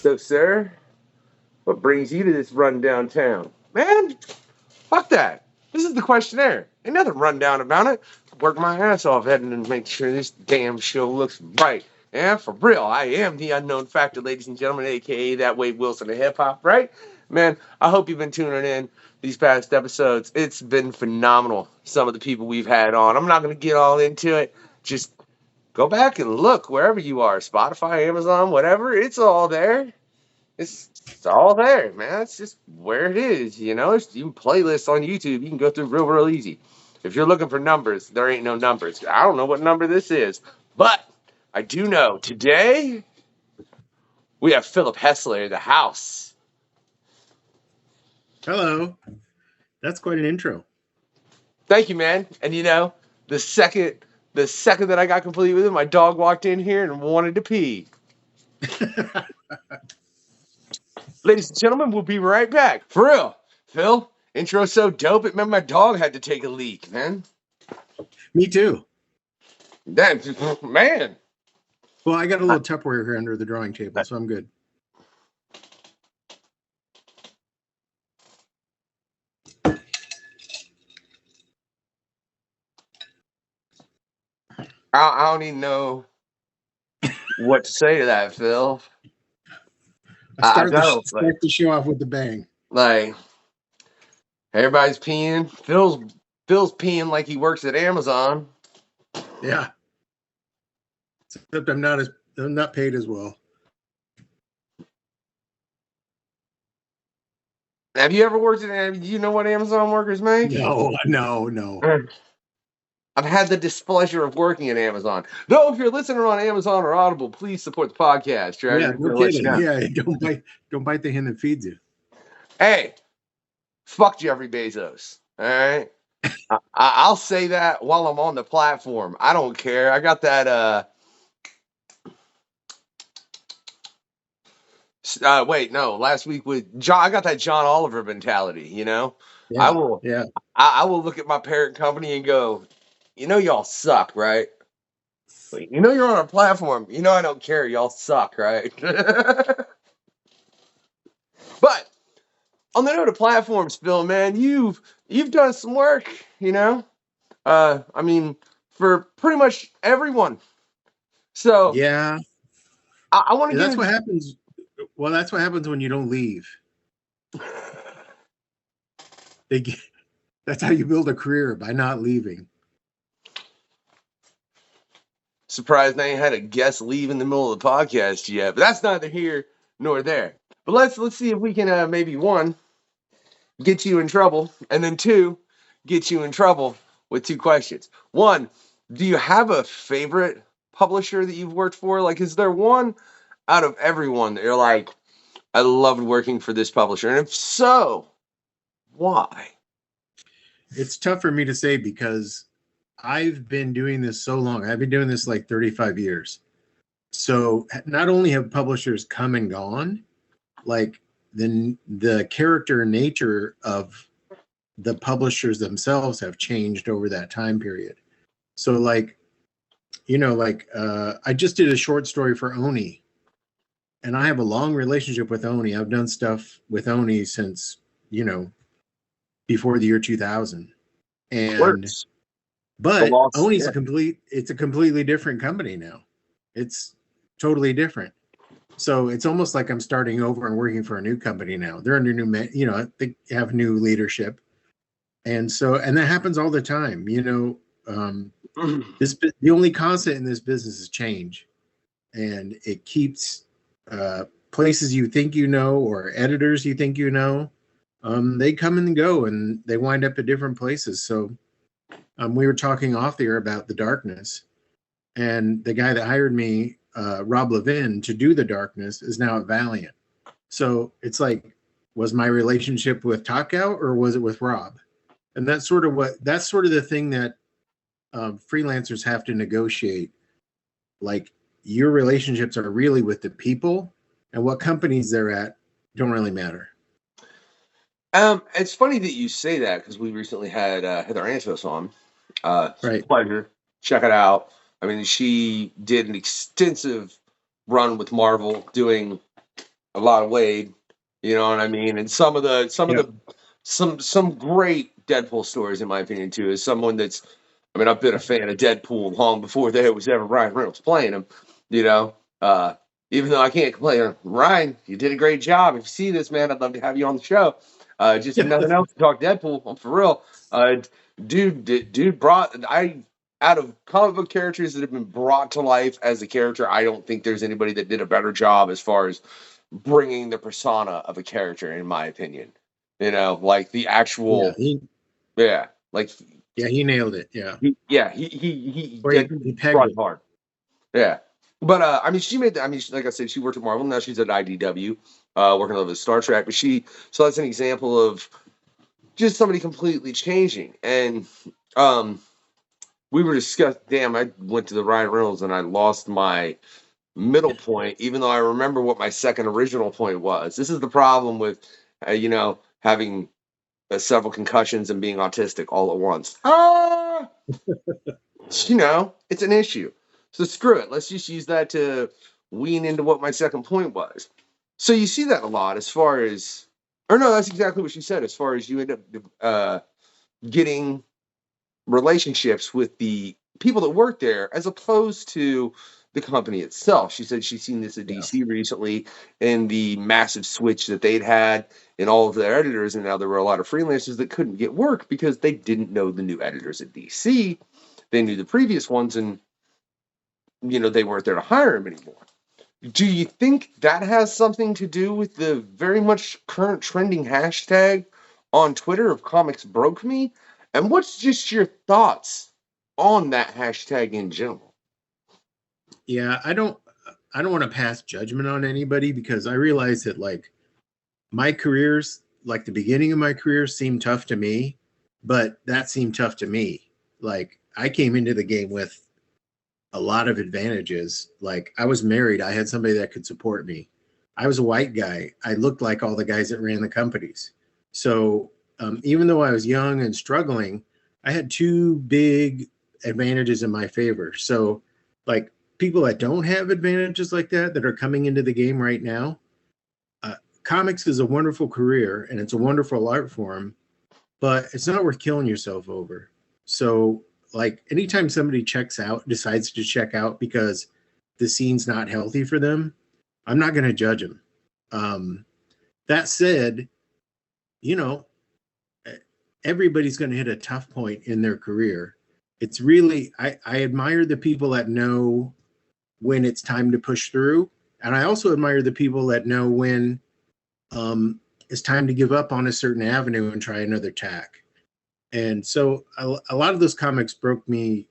So, sir, what brings you to this rundown town? Man, fuck that. This is the questionnaire. Ain't nothing rundown about it. Work my ass off heading and make sure this damn show looks right. Yeah, for real. I am the unknown factor, ladies and gentlemen, aka that Wade Wilson of hip hop, right? Man, I hope you've been tuning in these past episodes. It's been phenomenal. Some of the people we've had on. I'm not going to get all into it. Just go back and look wherever you are. Spotify, Amazon, whatever. It's all there. It's all there, man. It's just where it is, you know. It's even playlists on YouTube. You can go through real easy. If you're looking for numbers, there ain't no numbers. I don't know what number this is, but I do know today we have Phil Hester in the house. Hello. That's quite an intro. Thank you, man. And you know, the second that I got complete with it, my dog walked in here and wanted to pee. Ladies and gentlemen, we'll be right back. For real. Phil, intro's so dope, it meant my dog had to take a leak, man. Me too. Damn, man. Well, I got a little Tupperware here under the drawing table, so I'm good. I don't even know what to say to that, Phil. Start the show off with the bang. Like, everybody's peeing. Phil's peeing like he works at Amazon. Yeah. Except I'm not paid as well. Have you ever worked at? You know what Amazon workers make? No. I've had the displeasure of working at Amazon. Though, if you're listening on Amazon or Audible, please support the podcast. Right? Yeah, no kidding. Yeah, don't bite the hand that feeds you. Hey, fuck Jeffrey Bezos. All right, I'll say that while I'm on the platform. I don't care. I got that. Last week with John, I got that John Oliver mentality. You know, yeah, I will. Yeah, I will look at my parent company and go, you know, y'all suck, right? You know, you're on a platform. You know, I don't care. Y'all suck, right? But on the note of platforms, Phil, man, you've done some work. You know, I mean, for pretty much everyone. So yeah, I want to. That's what happens. Well, that's what happens when you don't leave. That's how you build a career, by not leaving. Surprised I ain't had a guest leave in the middle of the podcast yet, but that's neither here nor there. But let's see if we can maybe one, get you in trouble, and then two, get you in trouble with two questions. One, do you have a favorite publisher that you've worked for? Like, is there one out of everyone that you're like, I loved working for this publisher? And if so, why? It's tough for me to say because I've been doing this so long. I've been doing this like 35 years. So not only have publishers come and gone, like the character and nature of the publishers themselves have changed over that time period. So like, you know, I just did a short story for Oni, and I have a long relationship with Oni. I've done stuff with Oni since, you know, before the year 2000. But Oni's a completely different company now. It's totally different. So it's almost like I'm starting over and working for a new company now. They're under they have new leadership. And that happens all the time. You know, the only constant in this business is change. And it keeps places you think you know, or editors you think you know, they come and go, and they wind up at different places. So we were talking off the air about The Darkness, and the guy that hired me, Rob Levin, to do The Darkness is now at Valiant. So it's like, was my relationship with Takout or was it with Rob? And that's sort of the thing that freelancers have to negotiate. Like, your relationships are really with the people, and what companies they're at don't really matter. It's funny that you say that, because we recently had Heather Antos on. Right. Pleasure. Check it out. I mean, she did an extensive run with Marvel, doing a lot of Wade. You know what I mean? And some great Deadpool stories, in my opinion, too. As someone that's, I mean, I've been a fan of Deadpool long before there was ever Ryan Reynolds playing him. You know, even though I can't complain, Ryan, you did a great job. If you see this, man, I'd love to have you on the show. Just if nothing else, to talk Deadpool. I'm for real. Dude brought out of comic book characters that have been brought to life as a character. I don't think there's anybody that did a better job as far as bringing the persona of a character, in my opinion. You know, like the actual, like he nailed it. Yeah, he pegged brought it hard. Yeah. But I mean, like I said, she worked at Marvel. Now she's at IDW, working on the Star Trek. But so that's an example of just somebody completely changing. And we were discussing. Damn, I went to the Ryan Reynolds and I lost my middle point, even though I remember what my second original point was. This is the problem with, having several concussions and being autistic all at once. It's an issue. So screw it. Let's just use that to wean into what my second point was. So you see that a lot as far as, or no, that's exactly what she said. As far as you end up getting relationships with the people that work there, as opposed to the company itself. She said she's seen this at DC recently, and the massive switch that they'd had in all of their editors, and now there were a lot of freelancers that couldn't get work because they didn't know the new editors at DC. They knew the previous ones, and they weren't there to hire him anymore. Do you think that has something to do with the very much current trending hashtag on Twitter of comics broke me? And what's just your thoughts on that hashtag in general? Yeah, I don't want to pass judgment on anybody, because I realize that, like, my careers, like the beginning of my career, seemed tough to me, but that seemed tough to me. Like, I came into the game with a lot of advantages. Like, I was married. I had somebody that could support me. I was a white guy. I looked like all the guys that ran the companies. So even though I was young and struggling, I had two big advantages in my favor. So, like, people that don't have advantages like that are coming into the game right now, comics is a wonderful career and it's a wonderful art form, but it's not worth killing yourself over. So, like, anytime somebody decides to check out because the scene's not healthy for them, I'm not going to judge them. That said, everybody's going to hit a tough point in their career. It's really, I admire the people that know when it's time to push through. And I also admire the people that know when it's time to give up on a certain avenue and try another tack. And so a lot of those comics broke me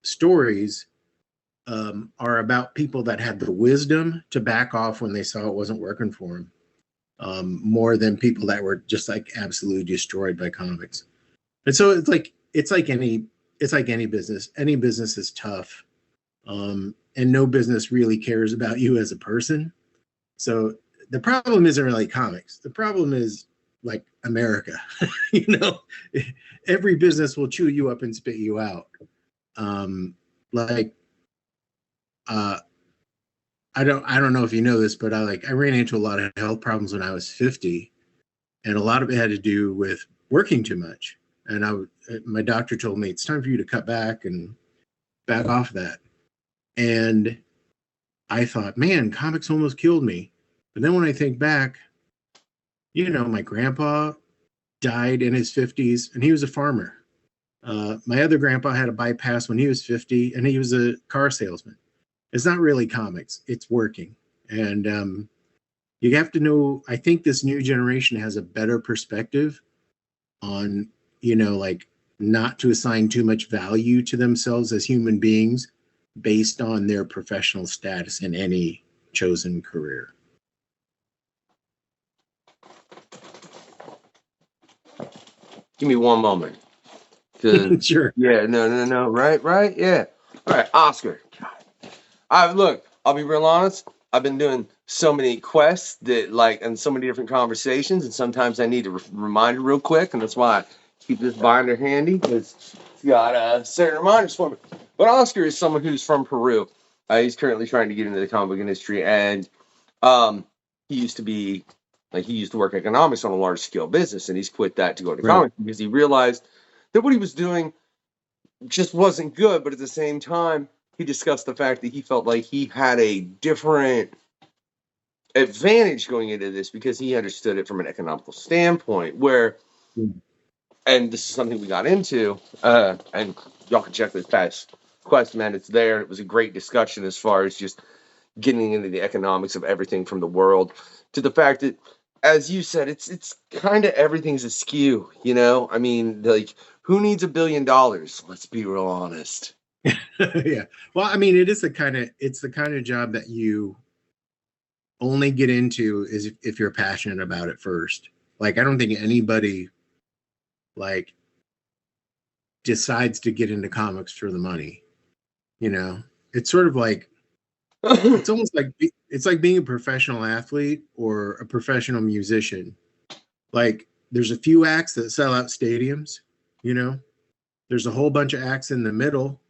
stories are about people that had the wisdom to back off when they saw it wasn't working for them, more than people that were just like absolutely destroyed by comics. And so it's like any business. Any business is tough, and no business really cares about you as a person. So the problem isn't really comics. The problem is, like, America. Every business will chew you up and spit you out. I don't know if you know this, but I ran into a lot of health problems when I was 50, and a lot of it had to do with working too much. And my doctor told me it's time for you to cut back and back off that. And I thought, man, comics almost killed me. But then when I think back, my grandpa died in his 50s, and he was a farmer. My other grandpa had a bypass when he was 50, and he was a car salesman. It's not really comics. It's working. And you have to know, I think this new generation has a better perspective on, not to assign too much value to themselves as human beings based on their professional status in any chosen career. Give me one moment. Sure. Yeah, no. Right. Yeah. All right, Oscar. I'll be real honest. I've been doing so many quests and so many different conversations, and sometimes I need a reminder real quick, and that's why I keep this binder handy, because it's got certain reminders for me. But Oscar is someone who's from Peru. He's currently trying to get into the comic book industry, and he used to work economics on a large scale business, and he's quit that to go into Right. comics because he realized that what he was doing just wasn't good. But at the same time, he discussed the fact that he felt like he had a different advantage going into this because he understood it from an economical standpoint. Where, Mm. and this is something we got into, and y'all can check this past quest, man. It's there. It was a great discussion as far as just getting into the economics of everything from the world to the fact that, as you said, it's kind of everything's askew. You know, I mean, like, who needs $1 billion? Let's be real honest. Yeah. Well, I mean, it's the kind of job that you only get into is if you're passionate about it first. Like, I don't think anybody like decides to get into comics for the money. You know, it's sort of like it's almost like it's like being a professional athlete or a professional musician. Like, there's a few acts that sell out stadiums. You know, there's a whole bunch of acts in the middle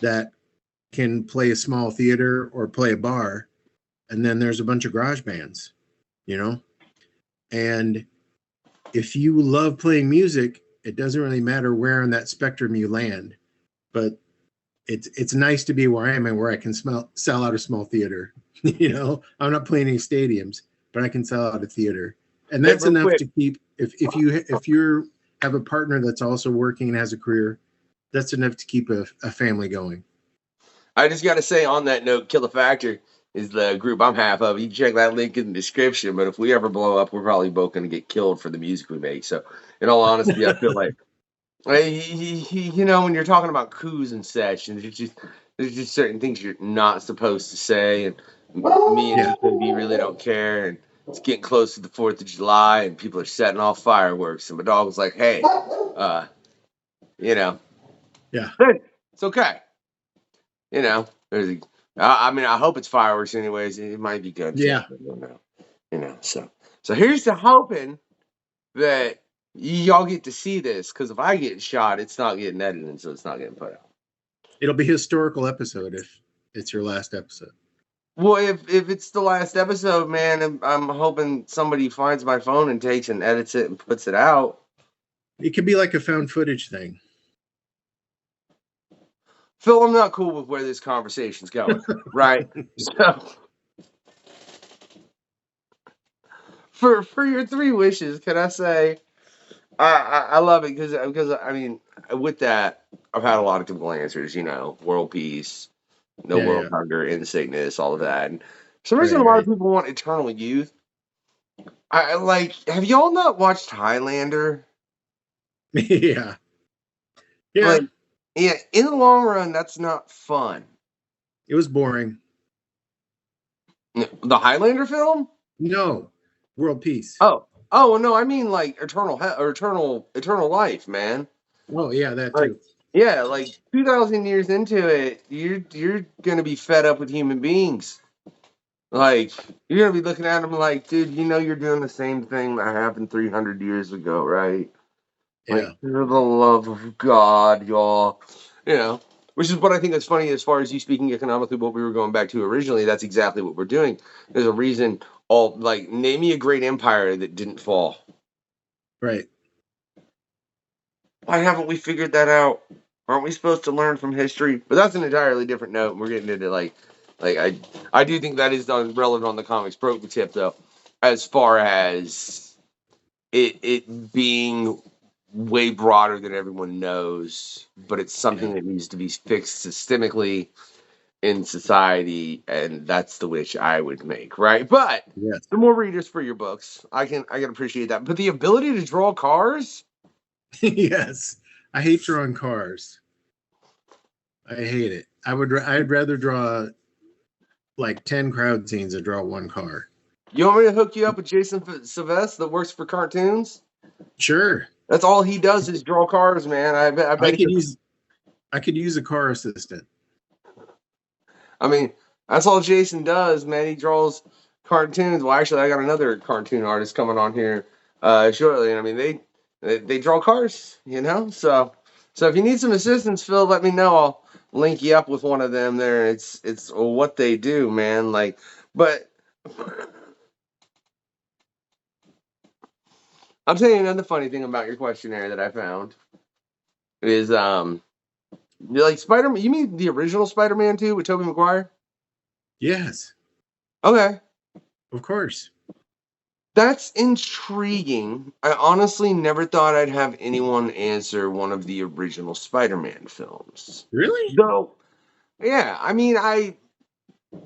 that can play a small theater or play a bar, and then there's a bunch of garage bands. You know, and if you love playing music, it doesn't really matter where on that spectrum you land. But it's nice to be where I am and where I can sell out a small theater. You know, I'm not playing any stadiums, but I can sell out a theater, and Hey, that's real enough quick, to keep. If you have a partner that's also working and has a career, that's enough to keep a family going. I just got to say on that note, Kill the Factor is the group I'm half of. You can check that link in the description. But if we ever blow up, we're probably both going to get killed for the music we make. So, in all honesty, I feel like, you know, when you're talking about coups and such, and there's just certain things you're not supposed to say. And me and Yeah, EKB really don't care. And it's getting close to the 4th of July, and people are setting off fireworks. And my dog was like, "Hey, you know, yeah, it's okay." You know, I mean, I hope it's fireworks. Anyways, it might be gunshots. yeah. I don't know. You know, so here's to hoping that y'all get to see this. Because if I get shot, it's not getting edited, so it's not getting put out. It'll be a historical episode if it's your last episode. Well, if it's the last episode, man, I'm hoping somebody finds my phone and takes and edits it and puts it out. It could be like a found footage thing. Phil, I'm not cool with where this conversation's going. Right? So for your 3 wishes, can I say I love it because I mean, with that, I've had a lot of typical answers. You know, world peace, no Yeah, world yeah. hunger, end sickness, all of that. And for some reason, Right, a lot of right. people want eternal youth. I like. Have y'all not watched Highlander? Yeah, yeah. Like, yeah. In the long run, that's not fun. It was boring. The Highlander film? No, world peace. Oh, well, no. I mean, like or eternal life, man. Oh, yeah, that Like, too. yeah, like 2,000 years into it, you're gonna be fed up with human beings. Like, you're gonna be looking at them like, dude, you know you're doing the same thing that happened 300 years ago, right? Like, Yeah, for the love of God, y'all. You know, which is what I think is funny as far as you speaking economically, what we were going back to originally. That's exactly what we're doing. There's a reason. Name me a great empire that didn't fall. right. Why haven't we figured that out? Aren't we supposed to learn from history? But that's an entirely different note. We're getting into like I do think that is relevant on the comics pro tip though, as far as it being way broader than everyone knows, but it's something Yeah. that needs to be fixed systemically in society, and that's the wish I would make, right? But Yes. the more readers for your books, I can appreciate that. But the ability to draw cars. Yes. I hate drawing cars. I hate it. I'd rather draw like 10 crowd scenes than draw one car. You want me to hook you up with Jason Sylvester that works for cartoons? Sure. That's all he does is draw cars, man. I I bet he could could. use I could use a car assistant. I mean, that's all Jason does, man. He draws cartoons. Well, actually, I got another cartoon artist coming on here shortly. And I mean, they draw cars, you know. So if you need some assistance, Phil, let me know. I'll link you up with one of them. There, it's what they do, man. Like, but. I'll tell you another funny thing about your questionnaire that I found is you like Spider-Man. You mean the original Spider-Man 2 with Tobey Maguire? Yes, Okay. of course. That's intriguing. I honestly never thought I'd have anyone answer one of the original Spider-Man films. Really? Though, yeah, I mean,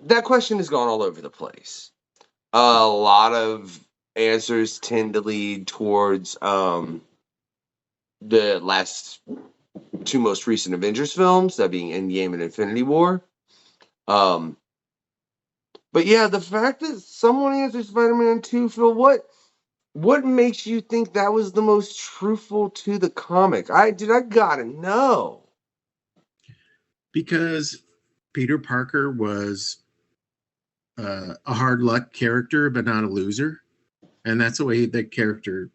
that question has gone all over the place. A lot of answers tend to lead towards the last two most recent Avengers films, that being Endgame and Infinity War. Um, but yeah, the fact that someone answered Spider-Man 2, Phil, what makes you think that was the most truthful to the comic? I gotta know. Because Peter Parker was a hard luck character, but not a loser, and that's the way the character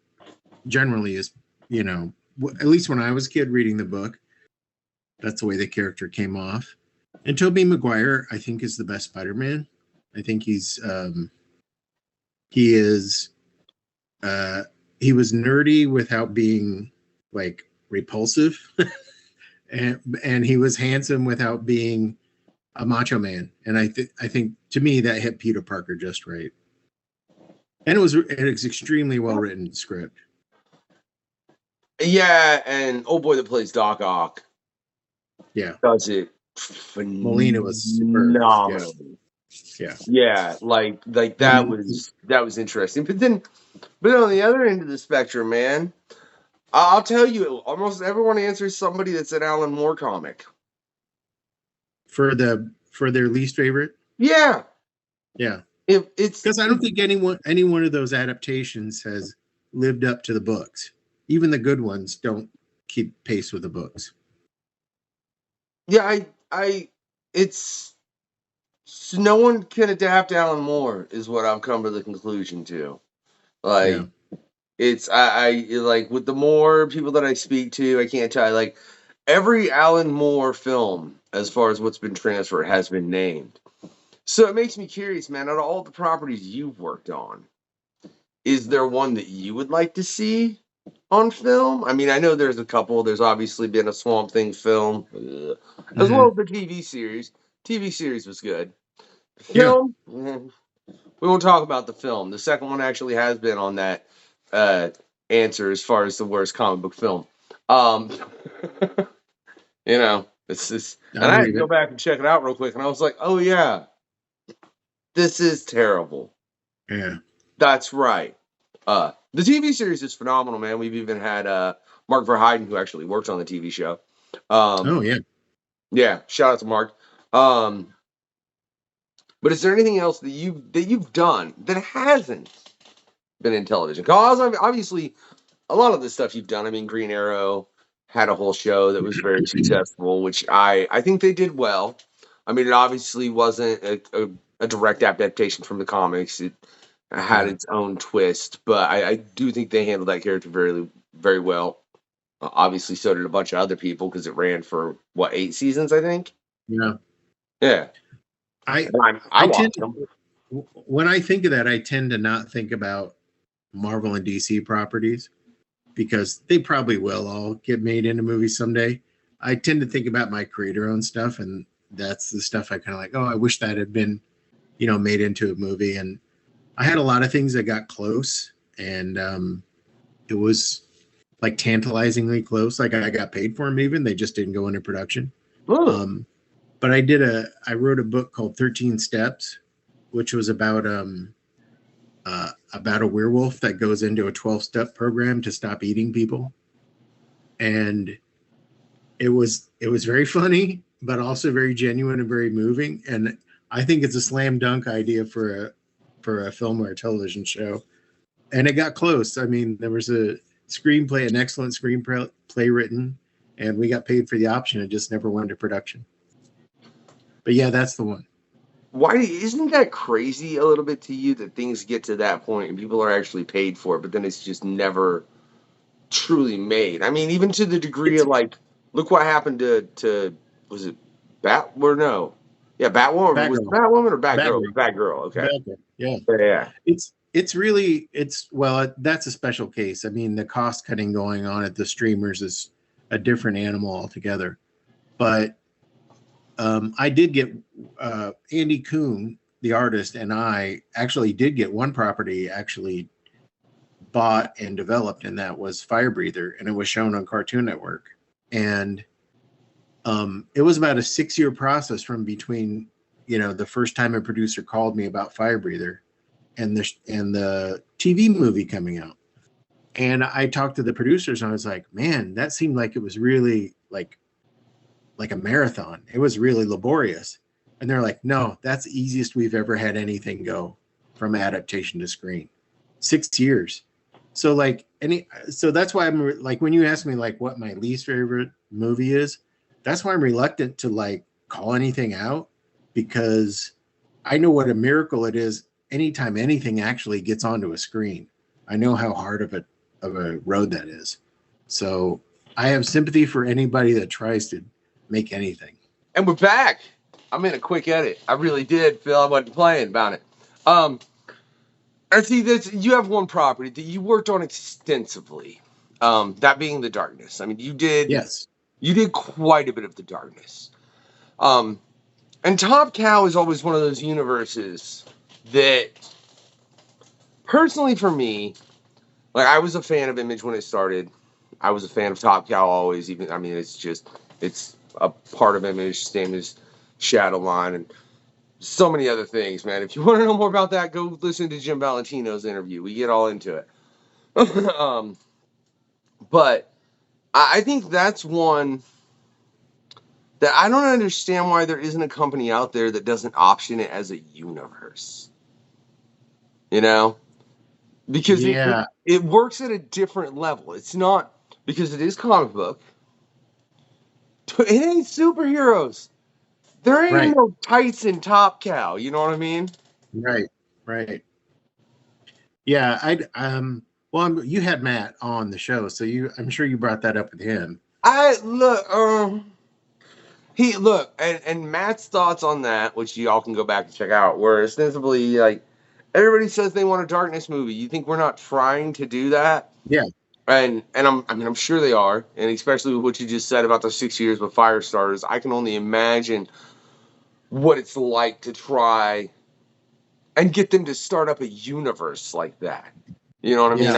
generally is. You know, at least when I was a kid reading the book, that's the way the character came off. And Tobey Maguire, I think, is the best Spider-Man. I think he is he was nerdy without being like repulsive, and he was handsome without being a macho man. And I think to me that hit Peter Parker just right. And it was extremely well written script. Yeah, and old boy that plays Doc Ock Yeah, does it Molina was superb. phenomenal. Yeah. Yeah, like that was interesting. But on the other end of the spectrum, man, I'll tell you, almost everyone answers somebody that's an Alan Moore comic. For their least favorite. Yeah, Yeah. it's Because I don't think any one of those adaptations has lived up to the books. Even the good ones don't keep pace with the books. yeah, it's no one can adapt Alan Moore is what I've come to the conclusion to. Like Yeah. it's I like with the more people that I speak to, I can't tell. Like every Alan Moore film, as far as what's been transferred, has been named. So it makes me curious, man. Out of all the properties you've worked on, is there one that you would like to see on film? I mean, I know there's a couple. There's obviously been a Swamp Thing film, as well as the TV series. TV series was good. Yeah. Film, we won't talk about the film. The second one actually has been on that answer as far as the worst comic book film. Um, it's just, and I I had to believe go it. back and check it out real quick, and I was like, oh yeah, this is terrible. Yeah. That's right. The TV series is phenomenal, man. We've even had Mark Verheiden, who actually worked on the TV show. Oh yeah. Yeah, shout out to Mark. But is there anything else that you've done that hasn't been in television? Because obviously, a lot of the stuff you've done. I mean, Green Arrow had a whole show that was very successful, which I think they did well. I mean, it obviously wasn't a direct adaptation from the comics. It had its own twist, but I do think they handled that character very, very well. Obviously, so did a bunch of other people because it ran for 8 seasons, I think. Yeah. Yeah, I I tend watched them. when I think of that, I tend to not think about Marvel and DC properties because they probably will all get made into movies someday. I tend to think about my creator-owned stuff, and that's the stuff I kind of like. Oh, I wish that had been, made into a movie. And I had a lot of things that got close, and it was like tantalizingly close. Like I got paid for them, even they just didn't go into production. Ugh. But I wrote a book called 13 Steps, which was about a werewolf that goes into a 12-step program to stop eating people. And it was very funny, but also very genuine and very moving. And I think it's a slam dunk idea for a film or a television show. And it got close. I mean, there was an excellent screenplay written, and we got paid for the option. It just never went into production. But yeah, that's the one. Why isn't that crazy a little bit to you that things get to that point and people are actually paid for it, but then it's just never truly made? I mean, even to the degree of like, look what happened to was it Bat or no? Yeah, Batwoman. Was it Batgirl. Batwoman or Batgirl? Batgirl. Batgirl. Okay. Batgirl. Yeah. Yeah. It's that's a special case. I mean, the cost cutting going on at the streamers is a different animal altogether. But I did get Andy Kuhn, the artist, and I actually did get one property actually bought and developed, and that was Fire Breather, and it was shown on Cartoon Network. And it was about a 6-year process from between, the first time a producer called me about Fire Breather and the TV movie coming out. And I talked to the producers, and I was like, man, that seemed like it was really like a marathon. It was really laborious. And they're like, no, that's the easiest we've ever had anything go from adaptation to screen. 6 years. So so that's why I'm like, when you ask me like what my least favorite movie is, that's why I'm reluctant to like call anything out, because I know what a miracle it is anytime anything actually gets onto a screen. I know how hard of a road that is. So I have sympathy for anybody that tries to make anything. And we're back. I'm in a quick edit. I really did, Phil. I wasn't playing about it. I see that you have one property that you worked on extensively. That being The Darkness. I mean, you did quite a bit of The Darkness. And Top Cow is always one of those universes that, personally for me, like, I was a fan of Image when it started. I was a fan of Top Cow always. It's a part of Image, same as Shadowline and so many other things, man. If you want to know more about that, go listen to Jim Valentino's interview. We get all into it. But I think that's one that I don't understand why there isn't a company out there that doesn't option it as a universe. Because it works at a different level. It's not, because it is comic book. It ain't superheroes. There ain't no tights in Top Cow. You know what I mean? Right. Yeah, you had Matt on the show, so I'm sure you brought that up with him. And Matt's thoughts on that, which y'all can go back and check out, were ostensibly like, everybody says they want a Darkness movie. You think we're not trying to do that? Yeah. And I'm sure they are, and especially with what you just said about the 6 years with Firestarters, I can only imagine what it's like to try and get them to start up a universe like that. You know what I mean?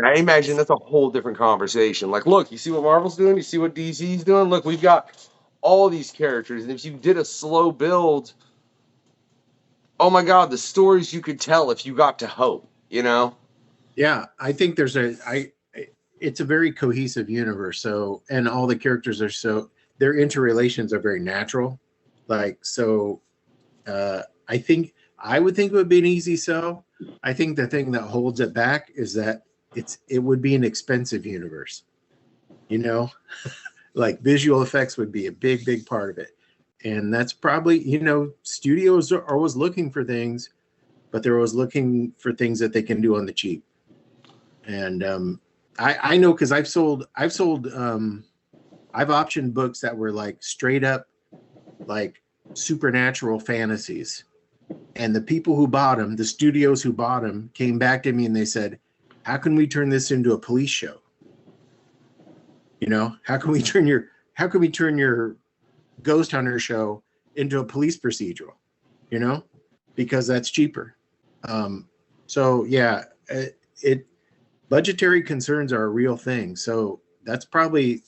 I imagine that's a whole different conversation. Like, look, you see what Marvel's doing? You see what DC's doing? Look, we've got all these characters, and if you did a slow build, oh my God, the stories you could tell if you got to hope, Yeah, I think it's a very cohesive universe. So, and all the characters their interrelations are very natural. I would think it would be an easy sell. I think the thing that holds it back is that it would be an expensive universe. Like visual effects would be a big, big part of it. And that's probably, studios are always looking for things, but they're always looking for things that they can do on the cheap. And I know, because I've optioned books that were like straight up like supernatural fantasies. And the people who bought them, the studios who bought them, came back to me and they said, how can we turn this into a police show? How can we turn your Ghost Hunter show into a police procedural? Because that's cheaper. Budgetary concerns are a real thing. So that's probably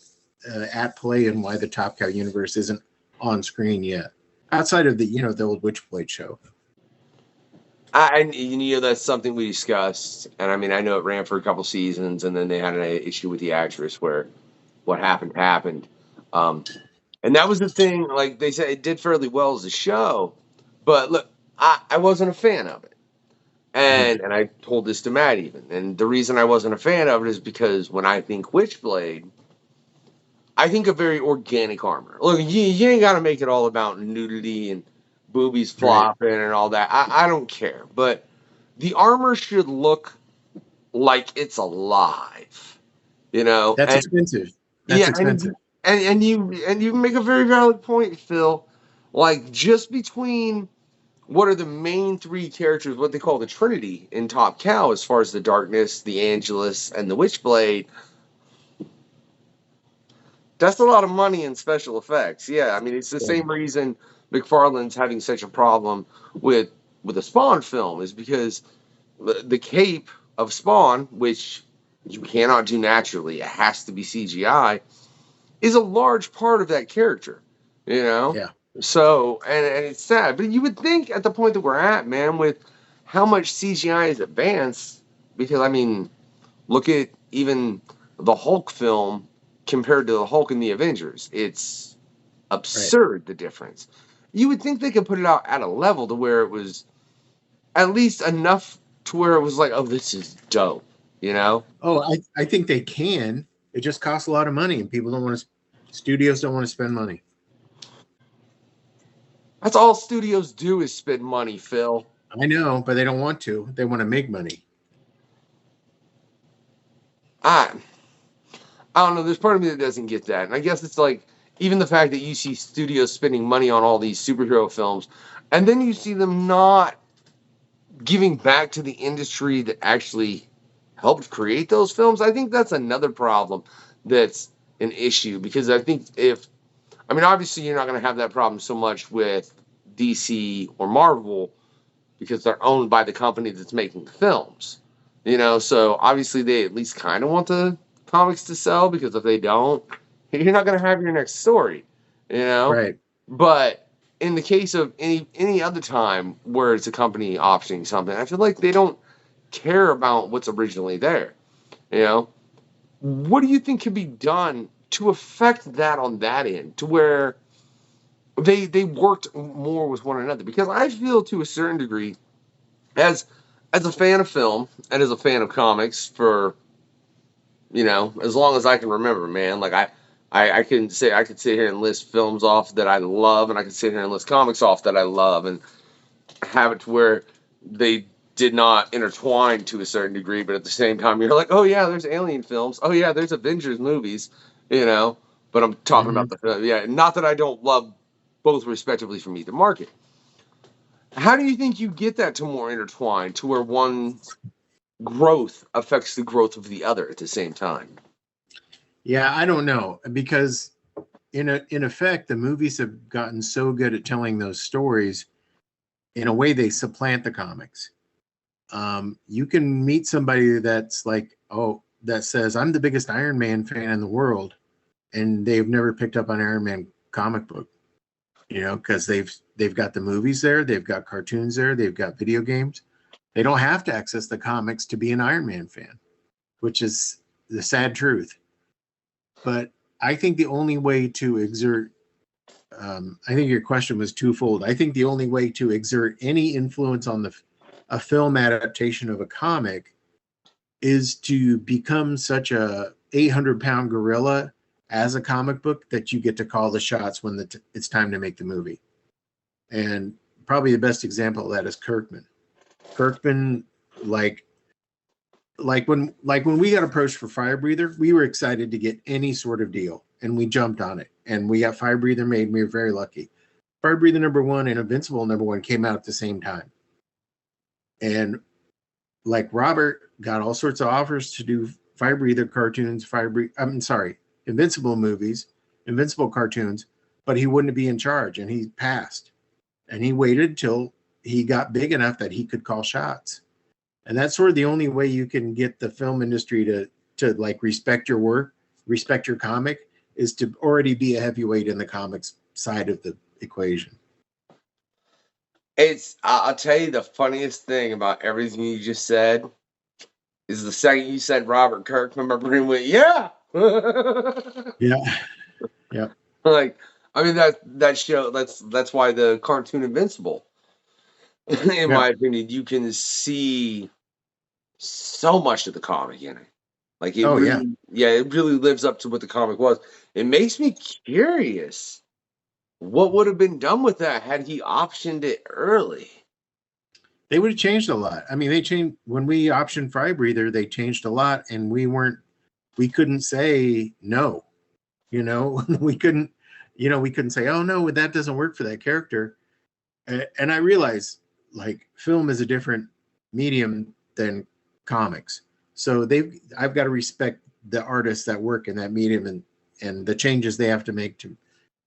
at play in why the Top Cow universe isn't on screen yet, outside of the old Witchblade show. That's something we discussed, and I know it ran for a couple seasons, and then they had an issue with the actress where what happened. And that was the thing, like they said, it did fairly well as a show, but look, I wasn't a fan of it. And I told this to Matt even. And the reason I wasn't a fan of it is because when I think Witchblade, I think of very organic armor. Look, you ain't got to make it all about nudity and boobies flopping and all that. I don't care. But the armor should look like it's alive. That's expensive. That's expensive. And you make a very valid point, Phil. Like, just between what are the main three characters, what they call the Trinity in Top Cow, as far as the Darkness, the Angelus, and the Witchblade. That's a lot of money in special effects. Yeah, I mean, it's the same reason McFarlane's having such a problem with a Spawn film, is because the cape of Spawn, which you cannot do naturally, it has to be CGI, is a large part of that character, you know? Yeah. So, and it's sad, but you would think at the point that we're at, man, with how much CGI is advanced, because I mean, look at even the Hulk film compared to the Hulk in the Avengers. It's absurd, the difference. You would think they could put it out at a level to where it was at least enough to where it was like, oh, this is dope, you know? Oh, I think they can. It just costs a lot of money, and people don't want to. Studios don't want to spend money. That's all studios do is spend money, Phil. I know, but they don't want to. They want to make money. I don't know. There's part of me that doesn't get that. And I guess it's like, even the fact that you see studios spending money on all these superhero films, and then you see them not giving back to the industry that actually helped create those films. I think that's another problem that's an issue, because I think I mean, obviously you're not going to have that problem so much with DC or Marvel because they're owned by the company that's making the films, you know, so obviously they at least kind of want the comics to sell, because if they don't, you're not going to have your next story, you know? Right. But in the case of any other time where it's a company optioning something, I feel like they don't care about what's originally there, you know? What do you think can be done to affect that on that end, to where they worked more with one another? Because I feel, to a certain degree, as a fan of film and as a fan of comics for, you know, as long as I can remember, man, like I can say, I could sit here and list films off that I love, and I could sit here and list comics off that I love, and have it to where they did not intertwine to a certain degree, but at the same time, you're like, oh yeah, there's Alien films, oh yeah, there's Avengers movies, you know. But I'm talking about yeah, not that I don't love both respectively from either market. How do you think you get that to more intertwined, to where one growth affects the growth of the other at the same time? Yeah, I don't know, because in effect, the movies have gotten so good at telling those stories. In a way, they supplant the comics. You can meet somebody that's like, oh, that says, I'm the biggest Iron Man fan in the world, and they've never picked up an Iron Man comic book, you know, because they've got the movies there, they've got cartoons there, they've got video games. They don't have to access the comics to be an Iron Man fan, which is the sad truth. But I think the only way to exert, I think your question was twofold. I think the only way to exert any influence on a film adaptation of a comic is to become such a 800-pound gorilla as a comic book that you get to call the shots when it's time to make the movie. And probably the best example of that is Kirkman. Kirkman, like when we got approached for Fire Breather, we were excited to get any sort of deal, and we jumped on it, and we got Fire Breather made. And we were very lucky. Fire Breather #1 and Invincible #1 came out at the same time, and like Robert got all sorts of offers to do Fire Breather cartoons, Invincible movies, Invincible cartoons, but he wouldn't be in charge, and he passed, and he waited till he got big enough that he could call shots. And that's sort of the only way you can get the film industry to like respect your work, respect your comic, is to already be a heavyweight in the comics side of the equation. I'll tell you, the funniest thing about everything you just said is the second you said Robert Kirkman, my brain went, yeah. Yeah. Yeah. Like, I mean, that show, that's why the cartoon Invincible, in my opinion, you can see so much of the comic in it. Like, it it really lives up to what the comic was. It makes me curious what would have been done with that had he optioned it early. They would have changed a lot. I mean, they changed when we optioned Fire Breather, they changed a lot, and we couldn't say no. You know, we couldn't say, oh no, that doesn't work for that character. And I realize like film is a different medium than comics. So I've got to respect the artists that work in that medium and the changes they have to make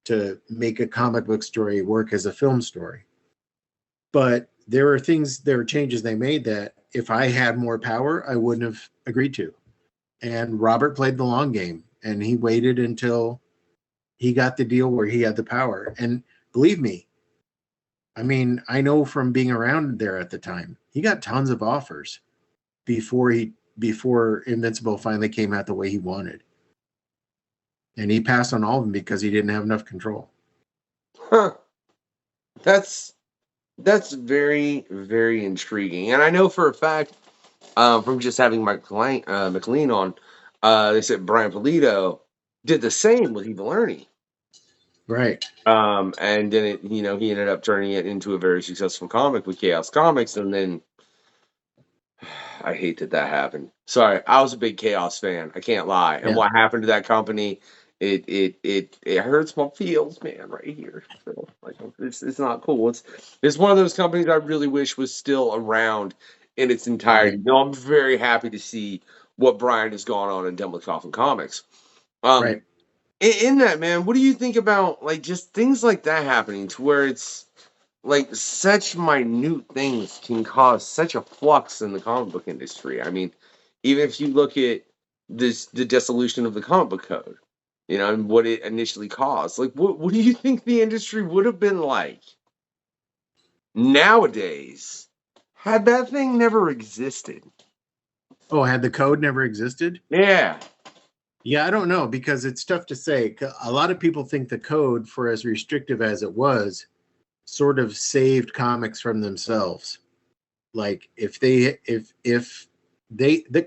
to make a comic book story work as a film story. But there are changes they made that if I had more power, I wouldn't have agreed to. And Robert played the long game and he waited until he got the deal where he had the power. And believe me, I mean, I know from being around there at the time, he got tons of offers before Invincible finally came out the way he wanted. And he passed on all of them because he didn't have enough control. Huh. That's very, very intriguing. And I know for a fact, from just having McLean on, they said Brian Pulido did the same with Evil Ernie. Right. And then he ended up turning it into a very successful comic with Chaos Comics, and then I hate that happened. Sorry, I was a big Chaos fan. I can't lie. And what happened to that company, it hurts my feels, man, right here. So, like, it's not cool. It's one of those companies I really wish was still around in its entirety. Right. No, I'm very happy to see what Brian has gone on and done with Coffin Comics. Right. In that, man, what do you think about like just things like that happening to where it's like such minute things can cause such a flux in the comic book industry? I mean, even if you look at the dissolution of the comic book code, and what it initially caused, like what do you think the industry would have been like nowadays had that thing never existed? Oh, had the code never existed? Yeah. Yeah, I don't know because it's tough to say. A lot of people think the code, for as restrictive as it was, sort of saved comics from themselves. Like if the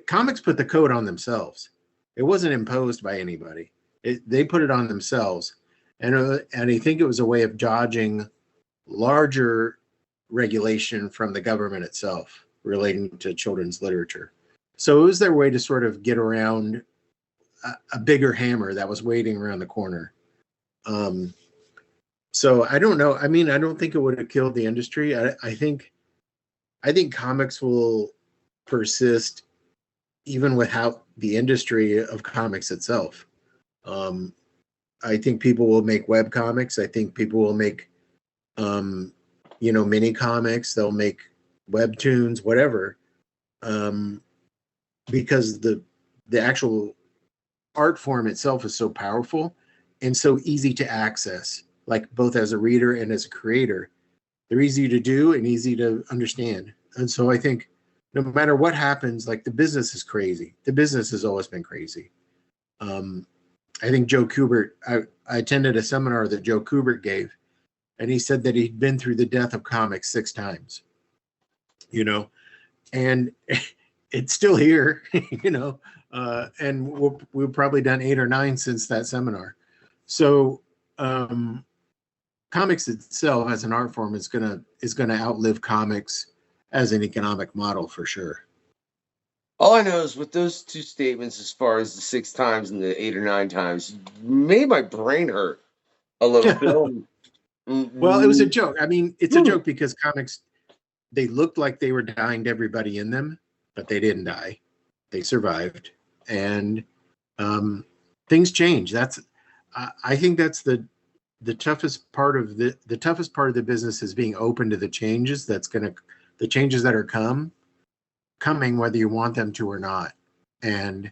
comics put the code on themselves. It wasn't imposed by anybody. They put it on themselves, and I think it was a way of dodging larger regulation from the government itself relating to children's literature. So it was their way to sort of get around a bigger hammer that was waiting around the corner. So I don't know. I mean, I don't think it would have killed the industry. I think comics will persist even without the industry of comics itself. I think people will make web comics. I think people will make, mini comics. They'll make webtoons, whatever, because the actual art form itself is so powerful and so easy to access, like both as a reader and as a creator. They're easy to do and easy to understand. And so I think no matter what happens, like the business is crazy. The business has always been crazy. I think Joe Kubert, I attended a seminar that Joe Kubert gave, and he said that he'd been through the death of comics 6 times, and it's still here, and we've probably done 8 or 9 since that seminar. So comics itself as an art form is gonna outlive comics as an economic model for sure. All I know is with those 2 statements, as far as the 6 times and the 8 or 9 times, made my brain hurt a little bit. Well, it was a joke. I mean, it's a joke because comics, they looked like they were dying to everybody in them, but they didn't die. They survived, and things change. I think that's the toughest part of the toughest part of the business is being open to the changes the changes that are coming, whether you want them to or not. And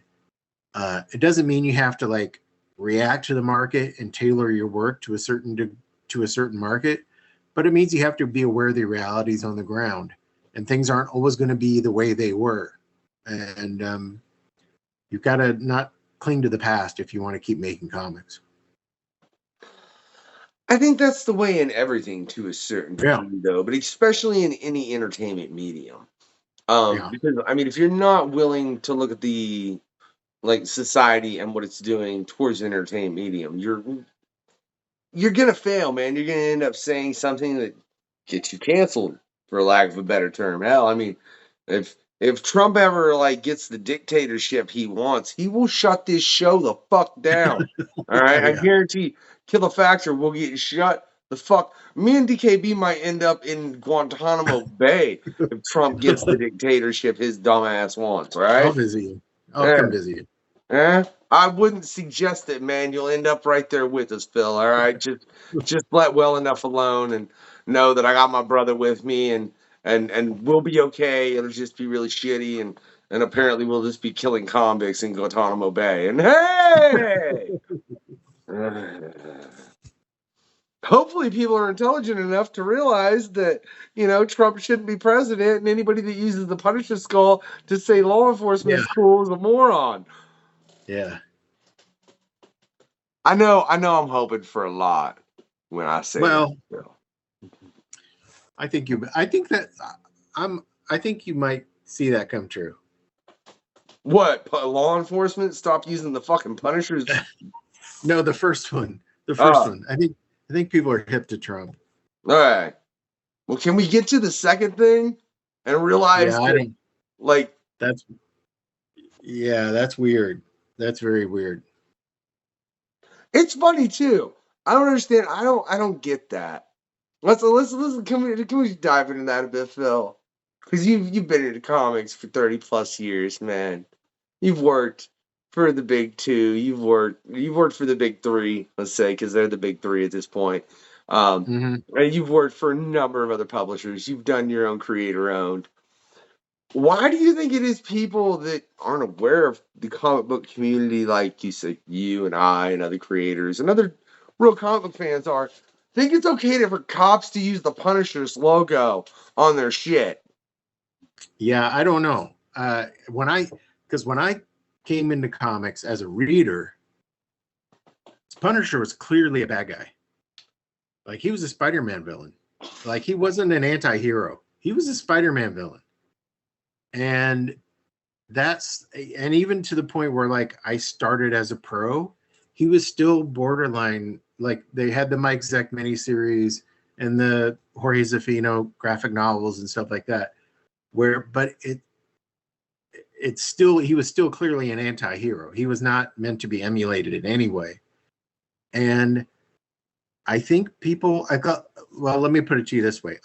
it doesn't mean you have to like react to the market and tailor your work to a certain market, but it means you have to be aware of the realities on the ground, and things aren't always going to be the way they were. And you've got to not cling to the past if you want to keep making comics. I think that's the way in everything to a certain degree, though, but especially in any entertainment medium. Because I mean, if you're not willing to look at the society and what it's doing towards an entertainment medium, you're gonna fail, man. You're gonna end up saying something that gets you canceled, for lack of a better term. Hell, I mean, if Trump ever gets the dictatorship he wants, he will shut this show the fuck down. All right, I guarantee Kill a Factor will get shut The fuck? Me and DKB might end up in Guantanamo Bay if Trump gets the dictatorship his dumbass wants, I'll right? visit you. I'll Yeah. come visit you. I wouldn't suggest it, man. You'll end up right there with us, Phil. All right, just let well enough alone and know that I got my brother with me, and we'll be okay. It'll just be really shitty, and apparently we'll just be killing convicts in Guantanamo Bay. And hey, hopefully people are intelligent enough to realize that Trump shouldn't be president, and anybody that uses the Punisher skull to say law enforcement Yeah. is cool is a moron. Yeah. I know I'm hoping for a lot when I say Well, that. I think you might see that come true. What? Law enforcement stop using the fucking Punishers? No, the first one. Oh. I think people are hip to Trump. All right. Well, can we get to the second thing and realize Yeah, I don't. like That's weird. That's very weird. it's funny too. I don't understand. I don't get that. Let's can we dive into that a bit, Phil? Because you've been into comics for 30 plus years, man. You've worked for the big two. You've worked for the big three, let's say, because they're the big three at this point. Mm-hmm. And you've worked for a number of other publishers. You've done your own creator owned. Why do you think it is people that aren't aware of the comic book community, like you said, you and I and other creators and other real comic book fans think it's okay for cops to use the Punisher's logo on their shit? Yeah, I don't know. When I came into comics as a reader, Punisher was clearly a bad guy. Like, he was a Spider-Man villain. Like, he wasn't an anti-hero. He was a Spider-Man villain. And even to the point where, like, I started as a pro, he was still borderline. Like, they had the Mike Zeck miniseries and the Jorge Zafino graphic novels and stuff like that, but he was still clearly an anti-hero. He was not meant to be emulated in any way. And I think let me put it to you this way.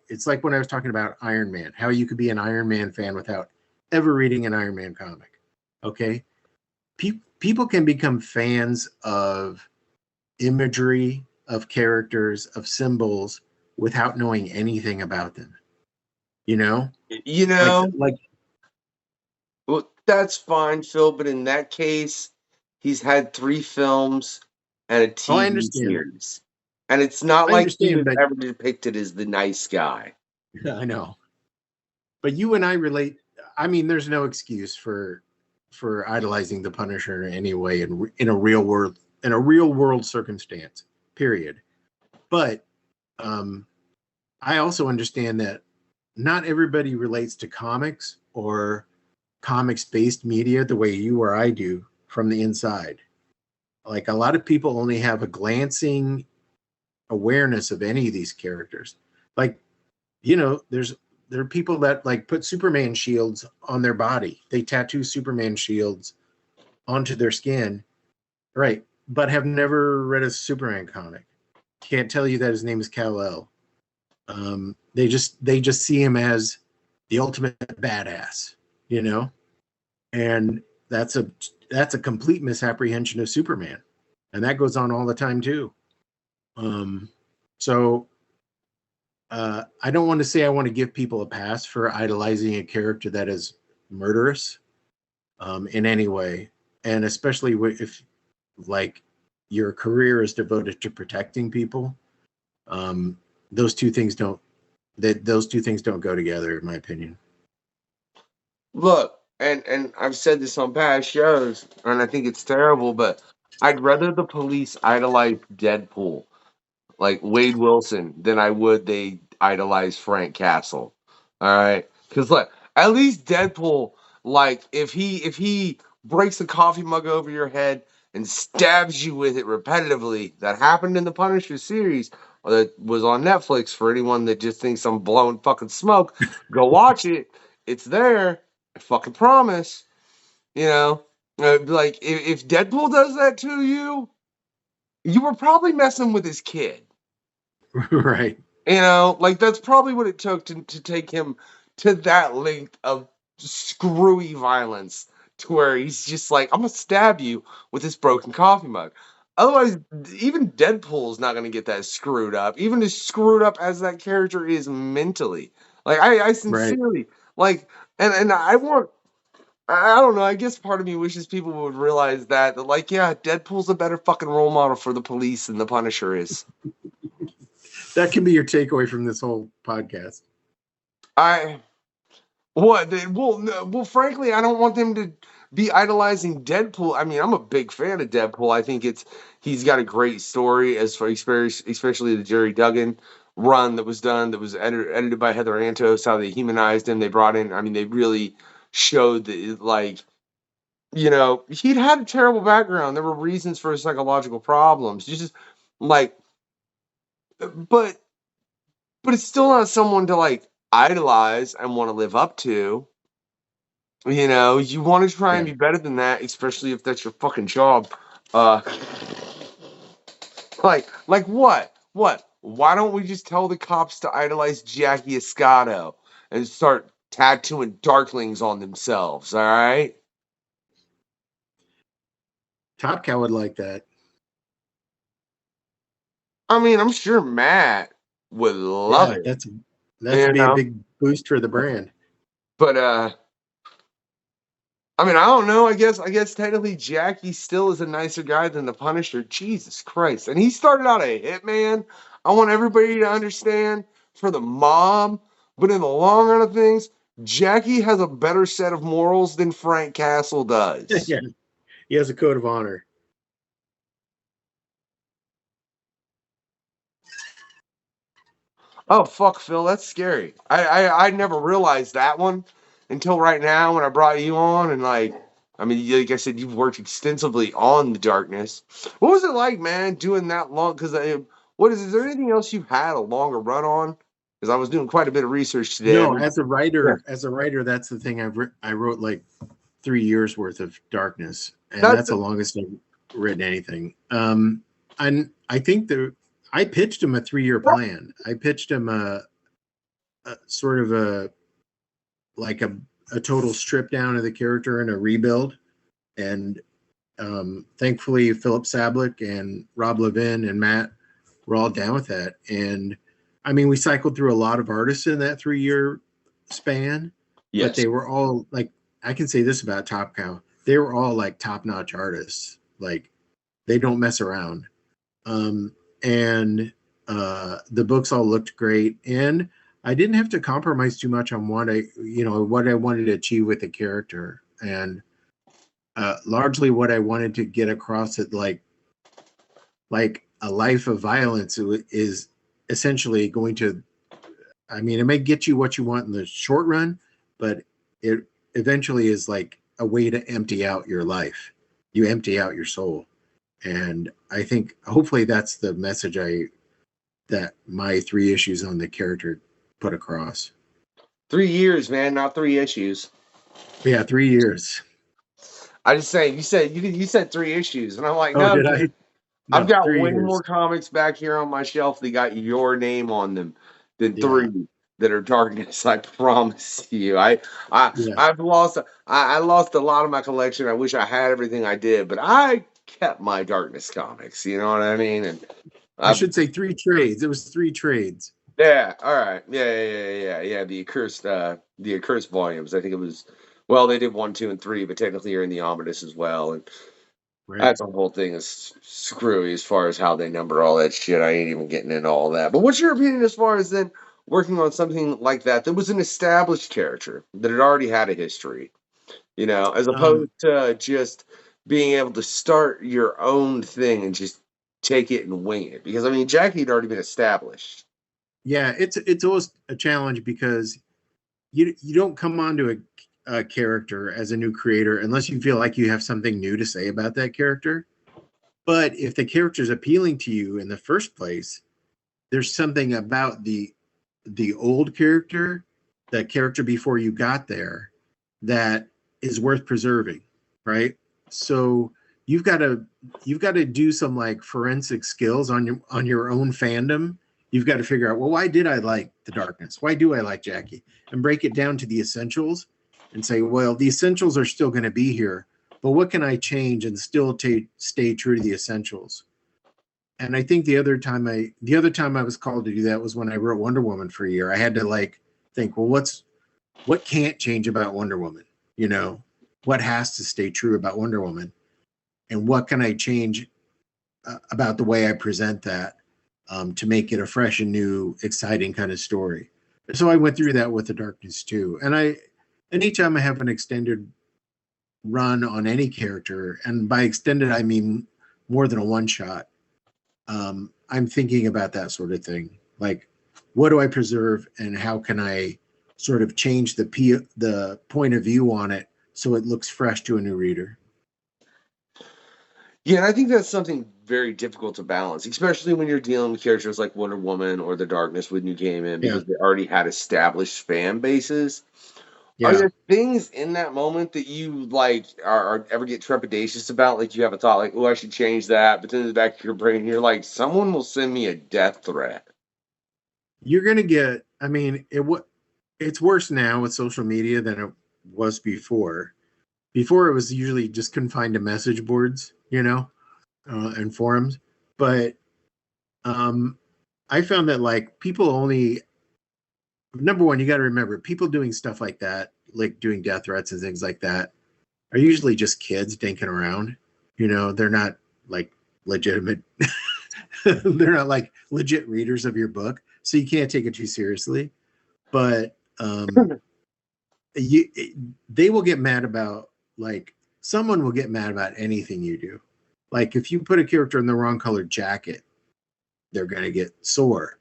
It's like when I was talking about Iron Man, how you could be an Iron Man fan without ever reading an Iron Man comic. Okay. People can become fans of imagery, of characters, of symbols without knowing anything about them. Like Well, that's fine, Phil, but in that case, he's had 3 films and a I TV understand. series. And it's not I like he understand, was but ever depicted as the nice guy. I know. But you and I relate. I mean, there's no excuse for idolizing the Punisher in any way in a real world circumstance. Period. But I also understand that not everybody relates to comics or comics-based media the way you or I do from the inside. Like, a lot of people only have a glancing awareness of any of these characters. Like, there are people that, like, put Superman shields on their body. They tattoo Superman shields onto their skin, right? But have never read a Superman comic. Can't tell you that his name is Kal-El. They just see him as the ultimate badass, and that's a complete misapprehension of Superman, and that goes on all the time too. So I don't want to say I want to give people a pass for idolizing a character that is murderous in any way, and especially if, like, your career is devoted to protecting people. Those two things don't go together, in my opinion. Look, and I've said this on past shows, and I think it's terrible, but I'd rather the police idolize Deadpool, like Wade Wilson, than I would they idolize Frank Castle. All right, because look, at least Deadpool, like, if he breaks a coffee mug over your head and stabs you with it repetitively, that happened in the Punisher series, or that was on Netflix. For anyone that just thinks I'm blowing fucking smoke, go watch it. It's there. I fucking promise. Like, if Deadpool does that to you, you were probably messing with his kid. Right. You know, like that's probably what it took to take him to that length of screwy violence to where he's just like, I'm gonna stab you with this broken coffee mug. Otherwise, even Deadpool's not gonna get that screwed up, even as screwed up as that character is mentally. Like I Right. sincerely like, and I want. I don't know. I guess part of me wishes people would realize that like, yeah, Deadpool's a better fucking role model for the police than the Punisher is. That can be your takeaway from this whole podcast. I What? Well, no, well, frankly, I don't want them to be idolizing Deadpool. I mean, I'm a big fan of Deadpool. I think he's got a great story as for especially the Jerry Duggan run that was done, that was edited by Heather Antos. How they humanized him, they brought in. I mean, they really showed that like, you know, he'd had a terrible background. There were reasons for his psychological problems. You just like, but it's still not someone to like idolize and want to live up to. You know, you want to try and Yeah. be better than that, especially if that's your fucking job. Uh, like what? What? Why don't we just tell the cops to idolize Jackie Escato and start tattooing darklings on themselves? All right. Top Cow would like that. I mean, I'm sure Matt would love Yeah, it. that's You be a know, big boost for the brand. but I mean, I don't know. I guess technically Jackie still is a nicer guy than the Punisher. Jesus Christ. And he started out a hitman. I want everybody to understand for the mob, but in the long run of things, Jackie has a better set of morals than Frank Castle does. Yeah, he has a code of honor. Oh fuck, Phil, that's scary. I never realized that one until right now when I brought you on, and like, I mean, like I said, you've worked extensively on the darkness. What was it like, man, doing that long? Because what is there anything else you've had a longer run on? Because I was doing quite a bit of research today. I No, mean, yeah, as a writer, that's the thing. I wrote like 3 years worth of Darkness, and that's that's the longest I've written anything. And I think I pitched him a 3 year plan. I pitched him a sort of like a total strip down of the character and a rebuild. And thankfully, Philip Sablick and Rob Levin and Matt were all down with that. And I mean, we cycled through a lot of artists in that 3 year span, but yes. they were all like, I can say this about Top Cow. They were all like top notch artists. Like they don't mess around. And the books all looked great. And I didn't have to compromise too much on what I wanted to achieve with the character. And largely what I wanted to get across it, like a life of violence is essentially going to, I mean, it may get you what you want in the short run, but it eventually is like a way to empty out your life. You empty out your soul. And I think hopefully that's the message that my 3 issues on the character put across. 3 years, man, not 3 issues. But yeah, 3 years. I just say you said 3 issues, and I'm like, Oh, no, did dude, I? I've No, got three way years. more comics back here on my shelf that got your name on them than Yeah. three that are darkness. I promise you. Yeah. I lost a lot of my collection. I wish I had everything I did, but I kept my darkness comics. You know what I mean? And I I should say 3 trades. It was 3 trades. yeah, all right, yeah. The accursed volumes. I think it was. Well, they did 1, 2, and 3, but technically you're in the omnibus as well, and Right. that's a whole thing is screwy as far as how they number all that shit. I ain't even getting into all that. But what's your opinion as far as then working on something like that that was an established character that had already had a history, you know, as Um, opposed to just being able to start your own thing and just take it and wing it? Because I mean, Jackie had already been established. yeah, it's always a challenge because you don't come onto a character as a new creator unless you feel like you have something new to say about that character. But if the character is appealing to you in the first place, there's something about the old character, that character before you got there, that is worth preserving, right? So you've got to do some like forensic skills on your own fandom you've got to figure out, well, why did I like the darkness? Why do I like Jackie? And break it down to the essentials and say, well, the essentials are still going to be here, but what can I change and still stay true to the essentials? And I think the other time I was called to do that was when I wrote Wonder Woman for a year. I had to like think, well, what can't change about Wonder Woman? You know, what has to stay true about Wonder Woman? And what can I change about the way I present that to make it a fresh and new, exciting kind of story? So I went through that with The Darkness too. And anytime I have an extended run on any character, and by extended, I mean more than a one shot, I'm thinking about that sort of thing. Like, what do I preserve and how can I sort of change the point of view on it so it looks fresh to a new reader? Yeah, and I think that's something very difficult to balance, especially when you're dealing with characters like Wonder Woman or The Darkness when you came in, Yeah. because they already had established fan bases. Are Yeah. there things in that moment that you like are ever get trepidatious about? Like you have a thought like, oh, I should change that, but then in the back of your brain, you're like, someone will send me a death threat. You're going to get, I mean, it's worse now with social media than it was before. Before it was usually just confined to message boards, and forums. But I found that like people only, number one, you got to remember people doing stuff like that, like doing death threats and things like that, are usually just kids dinking around. They're not like legitimate. They're not like legit readers of your book, so you can't take it too seriously. But they will get mad about, like, someone will get mad about anything you do. Like if you put a character in the wrong colored jacket, they're going to get sore.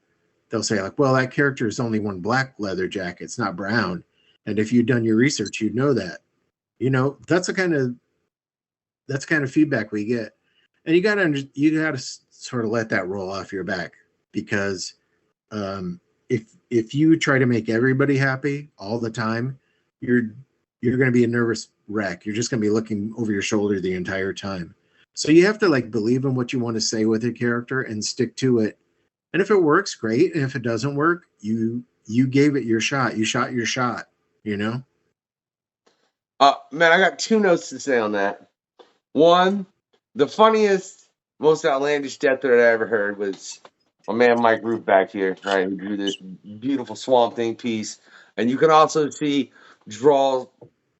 They'll say like, well, that character is only one black leather jacket, it's not brown. And if you'd done your research, you'd know that. That's the kind of feedback we get. And you got to sort of let that roll off your back, because if you try to make everybody happy all the time, you're going to be a nervous wreck. You're just going to be looking over your shoulder the entire time. So you have to like believe in what you want to say with your character and stick to it. And if it works, great. And if it doesn't work, you gave it your shot. You shot your shot, Man, I got two notes to say on that. One, the funniest, most outlandish death threat I ever heard was my man Mike Root back here, right? Who drew this beautiful Swamp Thing piece. And you can also see draw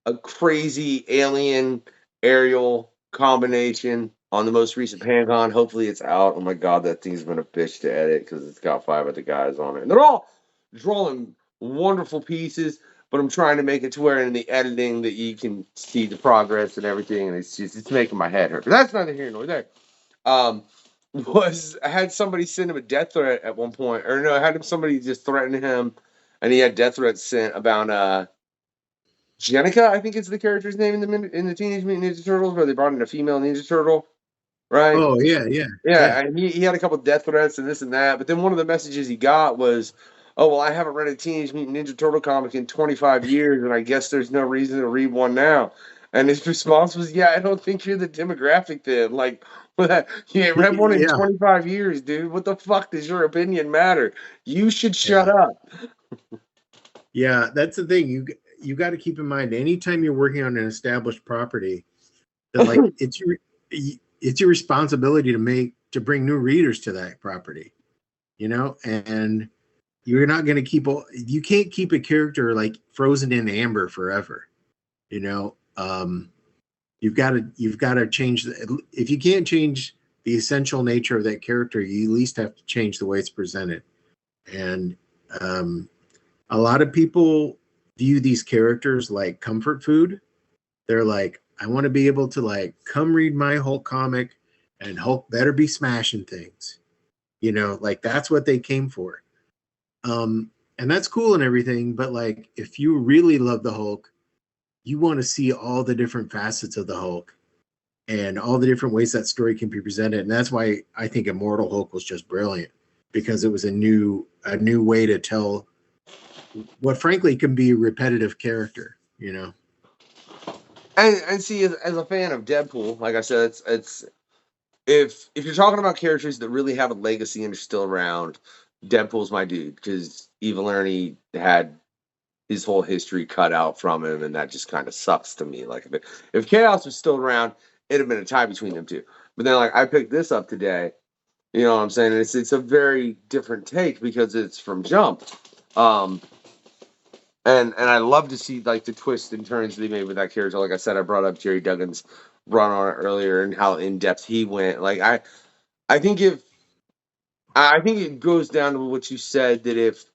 a crazy alien aerial combination on the most recent Pentagon. Hopefully it's out. Oh my god, that thing's been a bitch to edit because it's got 5 other guys on it. And they're all drawing wonderful pieces, but I'm trying to make it to where in the editing that you can see the progress and everything, and it's making my head hurt. But that's neither here nor there. I had somebody send him a death threat at one point, or no, I had somebody just threaten him, and he had death threats sent about Jenica, I think it's the character's name in the Teenage Mutant Ninja Turtles, where they brought in a female Ninja Turtle, right? Oh yeah. Yeah, and he had a couple death threats and this and that, but then one of the messages he got was, oh, well, I haven't read a Teenage Mutant Ninja Turtle comic in 25 years, and I guess there's no reason to read one now. And his response was, yeah, I don't think you're the demographic then. Like, you ain't read one in 25 years, dude. What the fuck does your opinion matter? You should shut up. Yeah, that's the thing. You got to keep in mind, anytime you're working on an established property, that like it's your responsibility to bring new readers to that property, and you're not going to you can't keep a character like frozen in amber forever. You've got to change if you can't change the essential nature of that character, you at least have to change the way it's presented. And a lot of people view these characters like comfort food. They're like, I want to be able to like come read my Hulk comic, and Hulk better be smashing things. Like that's what they came for. And that's cool and everything, but like if you really love the Hulk, you want to see all the different facets of the Hulk and all the different ways that story can be presented. And that's why I think Immortal Hulk was just brilliant, because it was a new way to tell what frankly can be a repetitive character, And see, as a fan of Deadpool, like I said, it's if you're talking about characters that really have a legacy and are still around, Deadpool's my dude because Evil Ernie had his whole history cut out from him, and that just kind of sucks to me. Like if Chaos was still around, it'd have been a tie between them two. But then like I picked this up today. You know what I'm saying? It's a very different take because it's from Jump. Um, and I love to see like the twists and turns they made with that character. Like I said, I brought up Jerry Duggan's run on it earlier and how in depth he went. Like I think I think it goes down to what you said that if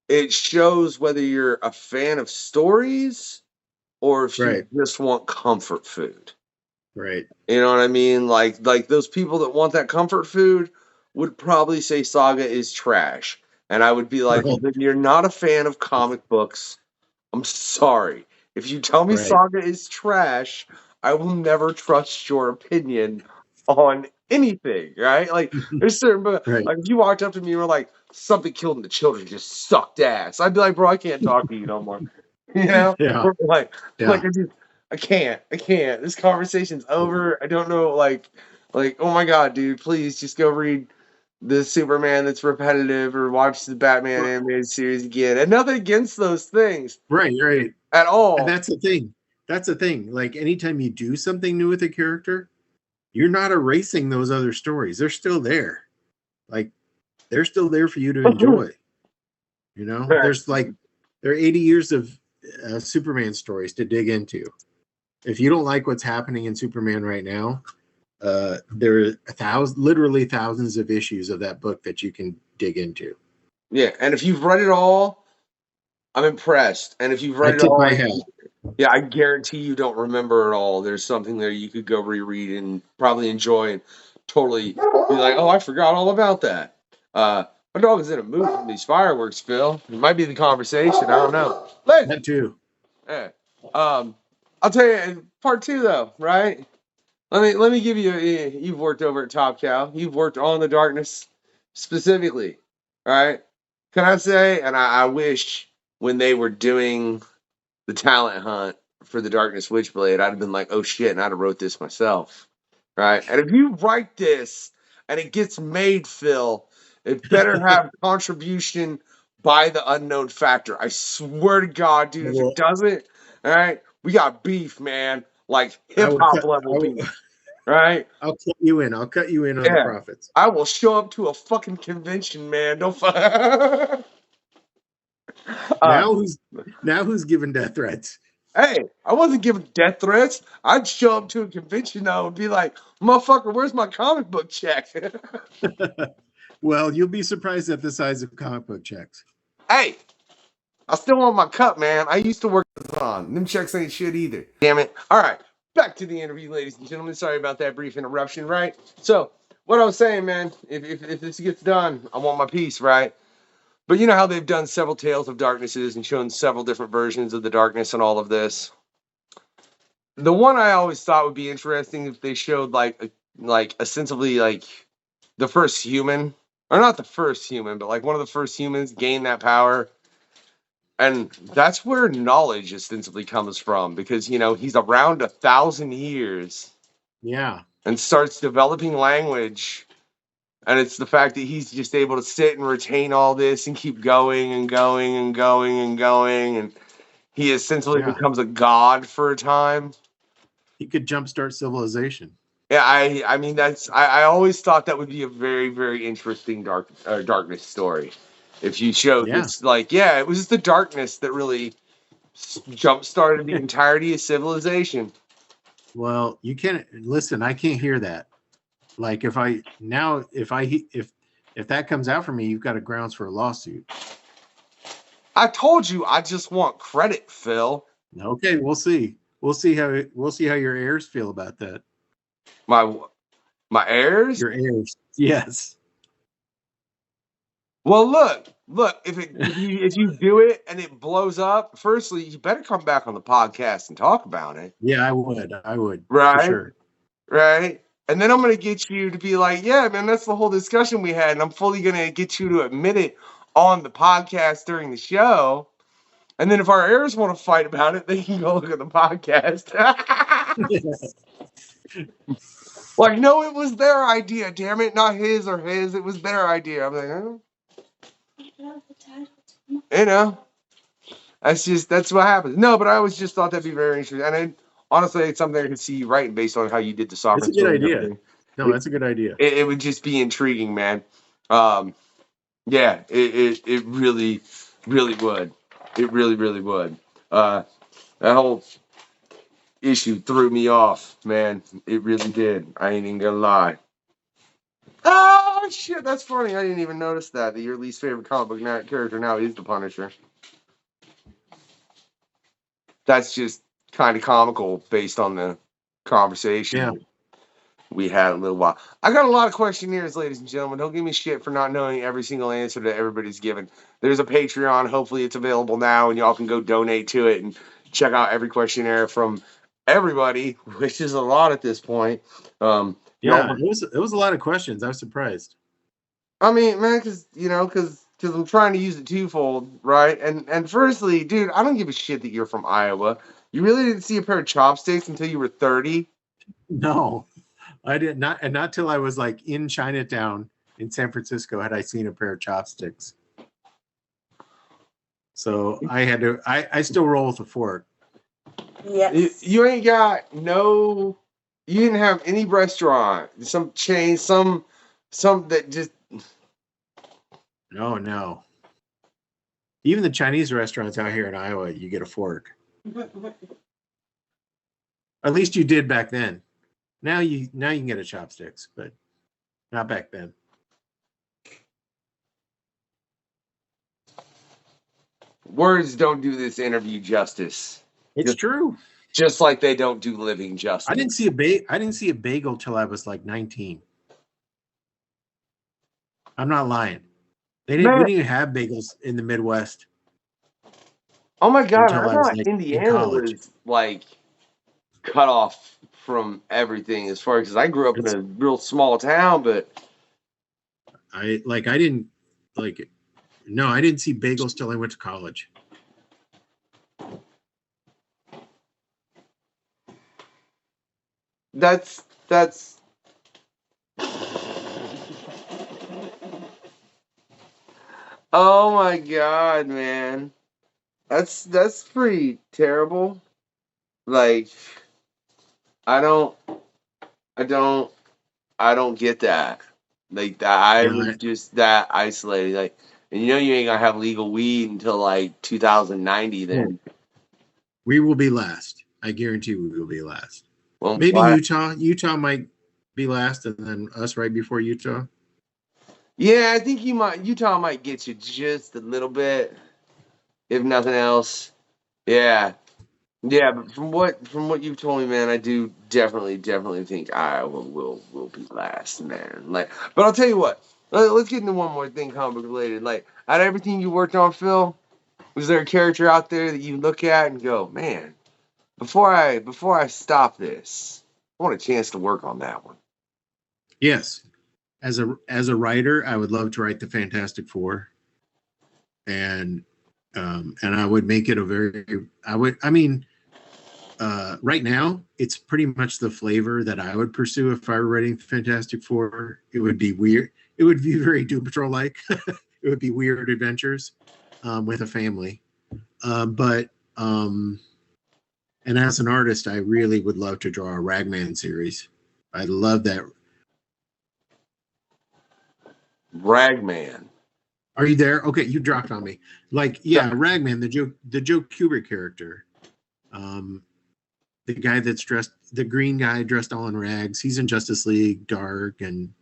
it shows whether you're a fan of stories or if you Right. just want comfort food. Right. You know what I mean? Like those people that want that comfort food would probably say Saga is trash. And I would be like, well, Right. then you're not a fan of comic books. I'm sorry. If you tell me Right. Saga is trash, I will never trust your opinion on anything, right? Like there's certain but Right. like if you walked up to me and were like, something killing the children just sucked ass, I'd be like, bro, I can't talk to you no more. You know? Yeah. Like Yeah. I can't. This conversation's over. I don't know like oh my god, dude, please just go read the Superman that's repetitive or watch the Batman animated series again. And nothing against those things Right. Right. at all. And that's the thing. That's the thing. Like anytime you do something new with a character, you're not erasing those other stories. They're still there. Like they're still there for you to enjoy. You know, Right. there's like there are 80 years of Superman stories to dig into. If you don't like what's happening in Superman right now, there are literally thousands of issues of that book that you can dig into. Yeah, and if you've read it all, I'm impressed. And if you've I read it tip all, my hat. yeah, I guarantee you don't remember it all. There's something there you could go reread and probably enjoy and totally be like, oh, I forgot all about that. My dog is in a mood from these fireworks, Phil. It might be the conversation. I don't know. That too. Yeah. I'll tell you, part two though, right? Let me give you. You've worked over at Top Cow. You've worked on the darkness specifically, right? Can I say? And I wish when they were doing the talent hunt for the Darkness Witchblade, I'd have been like, oh shit, and I'd have wrote this myself, right? And if you write this and it gets made, Phil, it better have contribution by the unknown factor. I swear to God, dude, if it doesn't, all right, we got beef, man, like hip hop level beef, right? I'll cut you in. I'll cut you in on the profits. I will show up to a fucking convention, man. Don't fuck. Now who's giving death threats? Hey, I wasn't giving death threats. I'd show up to a convention though and be like, motherfucker, where's my comic book check? Well, you'll be surprised at the size of comic book checks. Hey, I still want my cut, man. I used to work on them checks ain't shit either. Damn it. All right, back to the interview, ladies and gentlemen. Sorry about that brief interruption, right? So, what I was saying, man, if this gets done, I want my piece, right? But you know how they've done several Tales of Darknesses and shown several different versions of the darkness and all of this. The one I always thought would be interesting if they showed like ostensibly like the first human, or not the first human, but like one of the first humans gain that power. And that's where knowledge ostensibly comes from, because you know he's around 1,000 years. Yeah. And starts developing language. And it's the fact that he's just able to sit and retain all this and keep going and going and going and going. And he essentially becomes a god for a time. He could jumpstart civilization. Yeah, I mean, I always thought that would be a very, very interesting darkness story. If you showed this, like, it was just the darkness that really jump-started the entirety of civilization. Well, you can't listen. I can't hear that. Like if that comes out for me, you've got a grounds for a lawsuit. I told you, I just want credit, Phil. Okay, we'll see. We'll see how your heirs feel about that. My heirs? Your heirs. Yes. Well, look. If you do it and it blows up, firstly, you better come back on the podcast and talk about it. Yeah, I would. Right. For sure. Right. And then I'm going to get you to be like, yeah, man, that's the whole discussion we had. And I'm fully going to get you to admit it on the podcast during the show. And then if our heirs want to fight about it, they can go look at the podcast. Like, no, it was their idea, damn it. Not his or his. It was their idea. I'm like, You know, that's what happens. No, but I always just thought that'd be very interesting, and honestly, it's something I could see you writing based on how you did the It's a sovereign good swing and idea. everything. No, that's a good idea. It would just be intriguing, man. Yeah, it really, really would. It really, really would. That whole issue threw me off, man. It really did. I ain't even gonna lie. Oh shit, that's funny. I didn't even notice that your least favorite comic book character now is the Punisher. That's just kind of comical based on the conversation we had a little while. I got a lot of questionnaires, ladies and gentlemen. Don't give me shit for not knowing every single answer that everybody's given. There's a Patreon. Hopefully it's available now, and y'all can go donate to it and check out every questionnaire from everybody, which is a lot at this point. Yeah, it was a lot of questions. I was surprised. I mean, man, because I'm trying to use it twofold, right? And firstly, dude, I don't give a shit that you're from Iowa. You really didn't see a pair of chopsticks until you were 30. No, I did not, and not till I was like in Chinatown in San Francisco had I seen a pair of chopsticks. So I had to. I still roll with a fork. Yes. You ain't got no. You didn't have any restaurant, some chain, some that just. No. Even the Chinese restaurants out here in Iowa, you get a fork. At least you did back then. Now you can get a chopsticks, but not back then. Words don't do this interview justice. It's true. Just like they don't do living justice. I didn't see a bagel till I was like 19. I'm not lying. We didn't even have bagels in the Midwest. Oh my god! Until I I was thought like Indiana in college. was like cut off from everything as far as I grew up in a real small town, but I didn't see bagels till I went to college. That's oh my god, man. That's pretty terrible. Like I don't get that. Like that I was just that isolated. Like, and you ain't gonna have legal weed until like 2090 then. We will be last. I guarantee we will be last. Well, maybe Utah. Utah might be last, and then us right before Utah. Yeah, I think Utah might get you just a little bit, if nothing else. Yeah. Yeah, but from what you've told me, man, I do definitely think Iowa will be last, man. Like, but I'll tell you what. Let's get into one more thing, comic book related. Like, out of everything you worked on, Phil, was there a character out there that you look at and go, man, before I stop this, I want a chance to work on that one. Yes, as a writer, I would love to write the Fantastic Four, and I would make it right now, it's pretty much the flavor that I would pursue if I were writing Fantastic Four. It would be weird. It would be very Doom Patrol-like. It would be weird adventures with a family. And as an artist, I really would love to draw a Ragman series. I love that. Ragman. Are you there? Okay, you dropped on me. Ragman, the Joe Kubert character. The guy the green guy dressed all in rags. He's in Justice League Dark and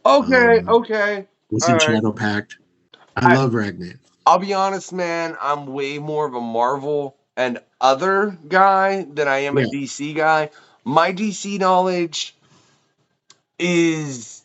okay. Was in Shadow Pact. I love Ragman. I'll be honest, man. I'm way more of a Marvel and other guy than I am a DC guy. My DC knowledge is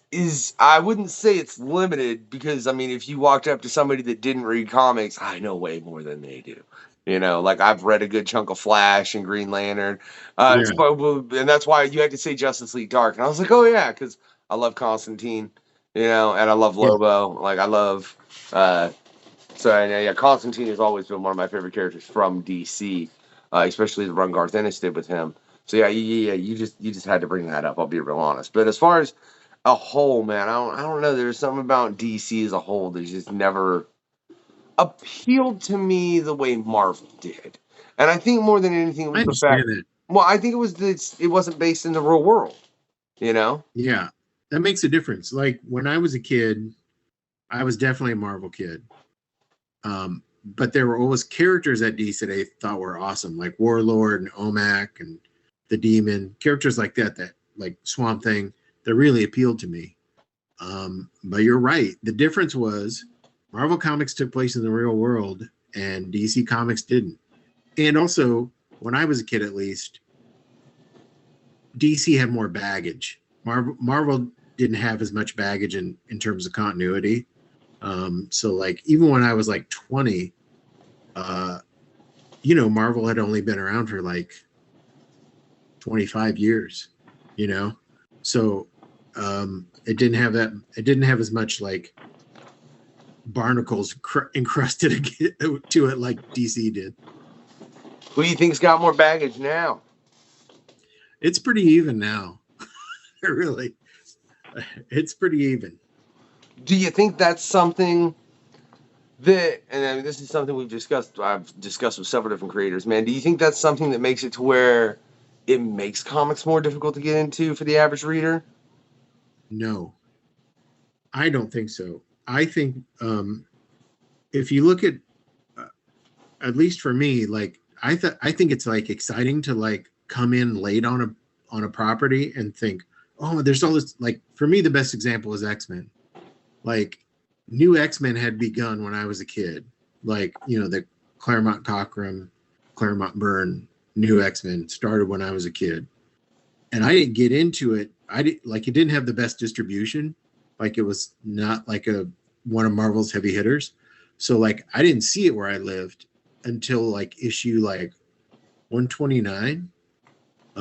I wouldn't say it's limited because I mean, if you walked up to somebody that didn't read comics, I know way more than they do. Like I've read a good chunk of Flash and Green Lantern, and that's why you had to say Justice League Dark, and I was like, oh yeah, because I love Constantine, and I love Lobo, like I love. Constantine has always been one of my favorite characters from DC, especially the run Garth Ennis did with him. So you just had to bring that up. I'll be real honest. But as far as a whole, man, I don't know. There's something about DC as a whole that's just never appealed to me the way Marvel did. And I think more than anything, it I was the fact. understand that. Well, I think it was that it wasn't based in the real world. You know? Yeah, that makes a difference. Like when I was a kid, I was definitely a Marvel kid. But there were always characters at DC that I thought were awesome, like Warlord and Omak and the Demon, characters like that like Swamp Thing, that really appealed to me. But you're right. The difference was Marvel Comics took place in the real world and DC Comics didn't. And also, when I was a kid at least, DC had more baggage. Marvel didn't have as much baggage in terms of continuity. So like even when I was like 20, Marvel had only been around for like 25 years, so it didn't have that. It didn't have as much like barnacles encrusted to it like DC did. Who do you think's got more baggage now? It's pretty even now. Really, it's pretty even. Do you think that's something that, and I mean, this is something I've discussed with several different creators, man, do you think that's something that makes it to where it makes comics more difficult to get into for the average reader? No, I don't think so. I think if you look at least for me, like I think it's like exciting to like come in late on a property and think, oh, there's all this. Like for me, the best example is X-Men. Like new X-Men had begun when I was a kid. Like, the Claremont Cockrum, Claremont Byrne, new X-Men started when I was a kid. And I didn't get into it. It didn't have the best distribution. Like it was not like one of Marvel's heavy hitters. So like I didn't see it where I lived until like issue like 129,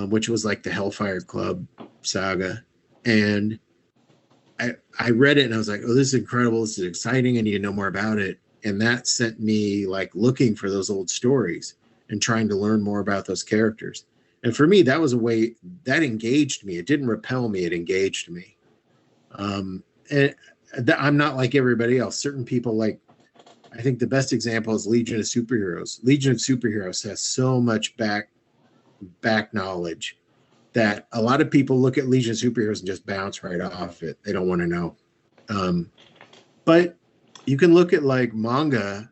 which was like the Hellfire Club saga. And I read it and I was like, oh, this is incredible. This is exciting. I need to know more about it. And that sent me like looking for those old stories and trying to learn more about those characters. And for me, that was a way that engaged me. It didn't repel me. It engaged me. And I'm not like everybody else. Certain people I think the best example is Legion of Superheroes. Legion of Superheroes has so much back knowledge that a lot of people look at Legion of Superheroes and just bounce right off it. They don't want to know. But you can look at like manga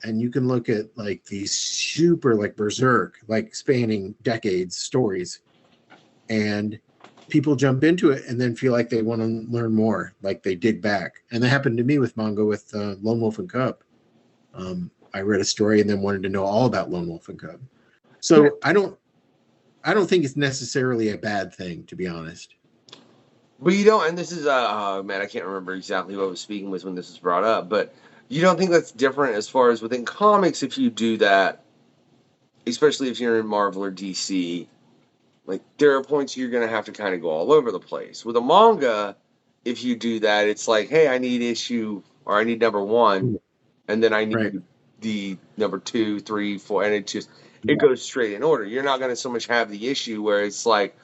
and you can look at like these super like berserk, like spanning decades stories, and people jump into it and then feel like they want to learn more, like they dig back. And that happened to me with manga with Lone Wolf and Cub. I read a story and then wanted to know all about Lone Wolf and Cub. So I don't think it's necessarily a bad thing, to be honest. But you don't, and this is, man, I can't remember exactly what I was speaking with when this was brought up, but you don't think that's different as far as within comics if you do that, especially if you're in Marvel or DC, like there are points you're going to have to kind of go all over the place. With a manga, if you do that, it's like, hey, I need issue, or I need number 1, and then I need the number 2, 3, 4, and it goes straight in order. You're not going to so much have the issue where it's like,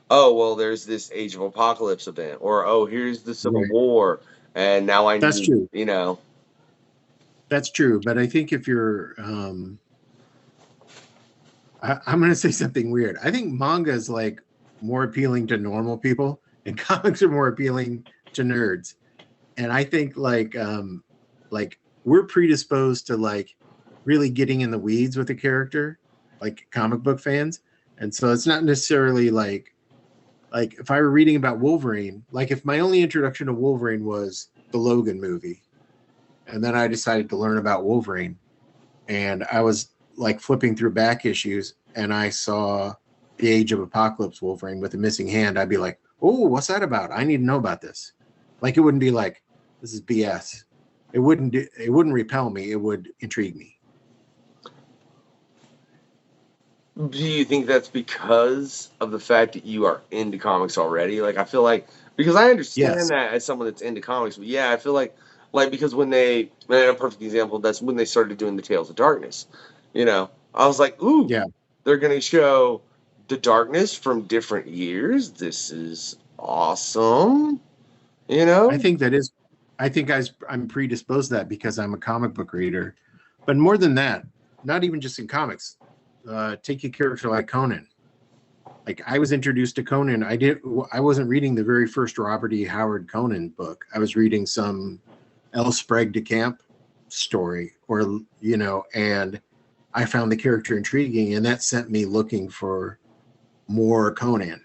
oh, well, there's this Age of Apocalypse event, or oh, here's the Civil War, and now I That's need, true. That's true, but I think if you're, I'm going to say something weird. I think manga is like more appealing to normal people, and comics are more appealing to nerds. And I think like we're predisposed to like really getting in the weeds with a character, like comic book fans, and so it's not necessarily like if I were reading about Wolverine, like if my only introduction to Wolverine was the Logan movie, and then I decided to learn about Wolverine, and I was like flipping through back issues and I saw the Age of Apocalypse Wolverine with a missing hand, I'd be like, oh, what's that about? I need to know about this. Like it wouldn't be like, this is BS. It wouldn't repel me. It would intrigue me. Do you think that's because of the fact that you are into comics already? Like, I feel like, because I understand that as someone that's into comics, but yeah, I feel like because when a perfect example, that's when they started doing the Tales of Darkness. I was like, ooh, they're going to show the darkness from different years. This is awesome. I think that is I think I'm predisposed to that because I'm a comic book reader. But more than that, not even just in comics. Take a character like Conan. Like I was introduced to Conan. I wasn't reading the very first Robert E. Howard Conan book. I was reading some L. Sprague de Camp story, or and I found the character intriguing, and that sent me looking for more Conan.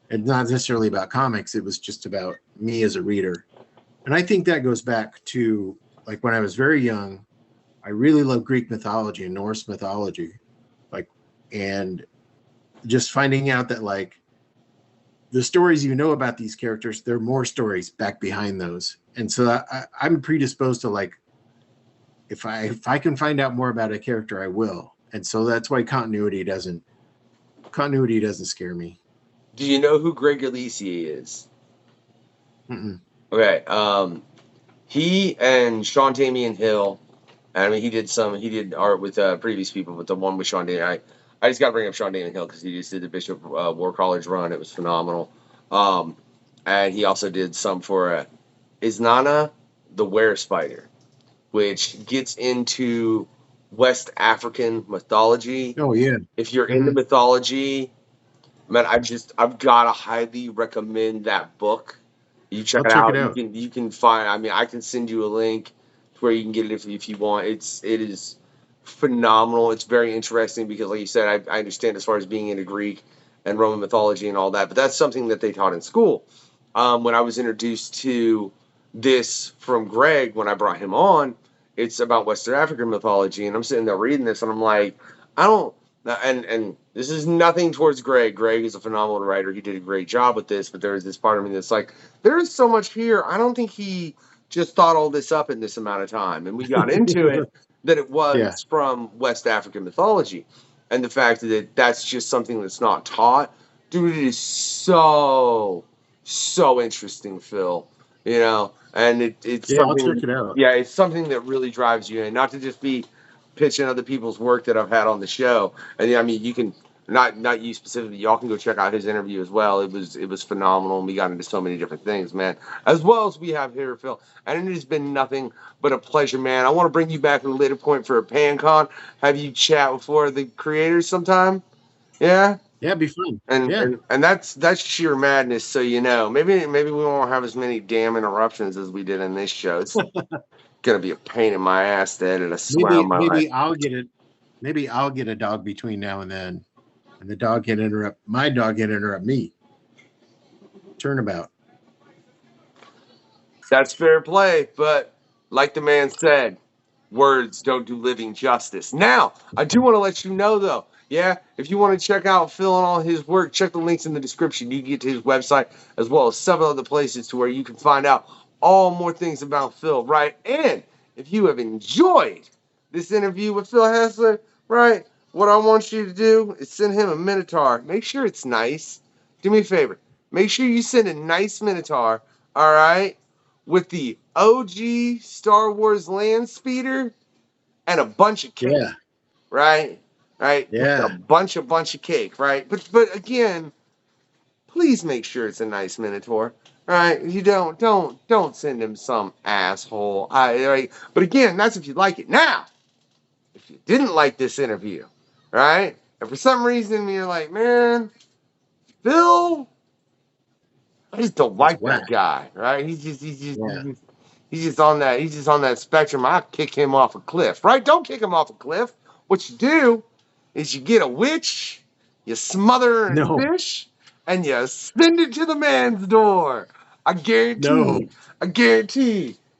It's not necessarily about comics. It was just about me as a reader. And I think that goes back to like when I was very young, I really loved Greek mythology and Norse mythology. And just finding out that like the stories about these characters, there are more stories back behind those. And so I'm predisposed to like, if I can find out more about a character, I will. And so that's why continuity doesn't scare me. Do you know who Greg Alisi is? Mm-mm. Okay. He and Sean Damian Hill, I mean, he did art with previous people, but the one with Sean Damian, I just got to bring up Sean Damian Hill because he just did the Bishop War College run. It was phenomenal. And he also did some for Isnana, the Were Spider, which gets into West African mythology. Oh yeah. If you're into mythology, man, I've got to highly recommend that book. You check it out. You can find. I mean, I can send you a link to where you can get it if you want. It is phenomenal. It's very interesting because, like you said, I understand as far as being into Greek and Roman mythology and all that, but that's something that they taught in school. When I was introduced to this from Greg when I brought him on, it's about Western African mythology, and I'm sitting there reading this, and I'm like, I don't. And this is nothing towards Greg. Greg is a phenomenal writer. He did a great job with this, but there is this part of me that's like, there is so much here. I don't think he just thought all this up in this amount of time. And we got into it that it was from West African mythology. And the fact that that's just something that's not taught. Dude, it is so interesting, Phil. And it's something, I'll check it out. Yeah, it's something that really drives you in. Not to just be pitching other people's work that I've had on the show. And I mean, you can not you specifically, y'all can go check out his interview as well. It was phenomenal, and we got into so many different things, man. As well as we have here, Phil. And it has been nothing but a pleasure, man. I want to bring you back at a later point for a PanCon. Have you chat with four of the creators sometime? Yeah? Yeah, it'd be fun. And that's sheer madness, so Maybe we won't have as many damn interruptions as we did in this show. It's gonna be a pain in my ass to edit. I swear on my life. Maybe I'll get it. Maybe I'll get a dog between now and then, and the dog can interrupt. My dog can interrupt me. Turnabout. That's fair play, but like the man said, words don't do living justice. Now, I do want to let you know, though, if you want to check out Phil and all his work, check the links in the description. You can get to his website as well as several other places to where you can find out all more things about Phil, right? And if you have enjoyed this interview with Phil Hester, right, what I want you to do is send him a Minotaur. Make sure it's nice. Do me a favor. Make sure you send a nice Minotaur, all right, with the OG Star Wars land speeder and a bunch of cake, right? Yeah, with a bunch of cake, right? But again, please make sure it's a nice Minotaur, right? You don't send him some asshole, right? But again, that's if you like it. Now, if you didn't like this interview, right? And for some reason you're like, man, Phil, I just don't like that guy, right? He's just on that spectrum. I kick him off a cliff, right? Don't kick him off a cliff. What you do is you get a witch, you smother her in fish, and you send it to the man's door. I guarantee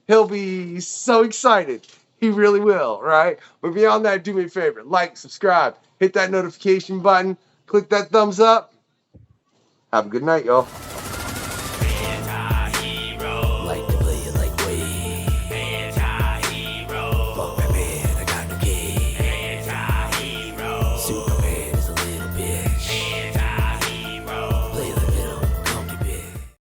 he'll be so excited. He really will, right? But beyond that, do me a favor. Like, subscribe, hit that notification button, click that thumbs up. Have a good night, y'all.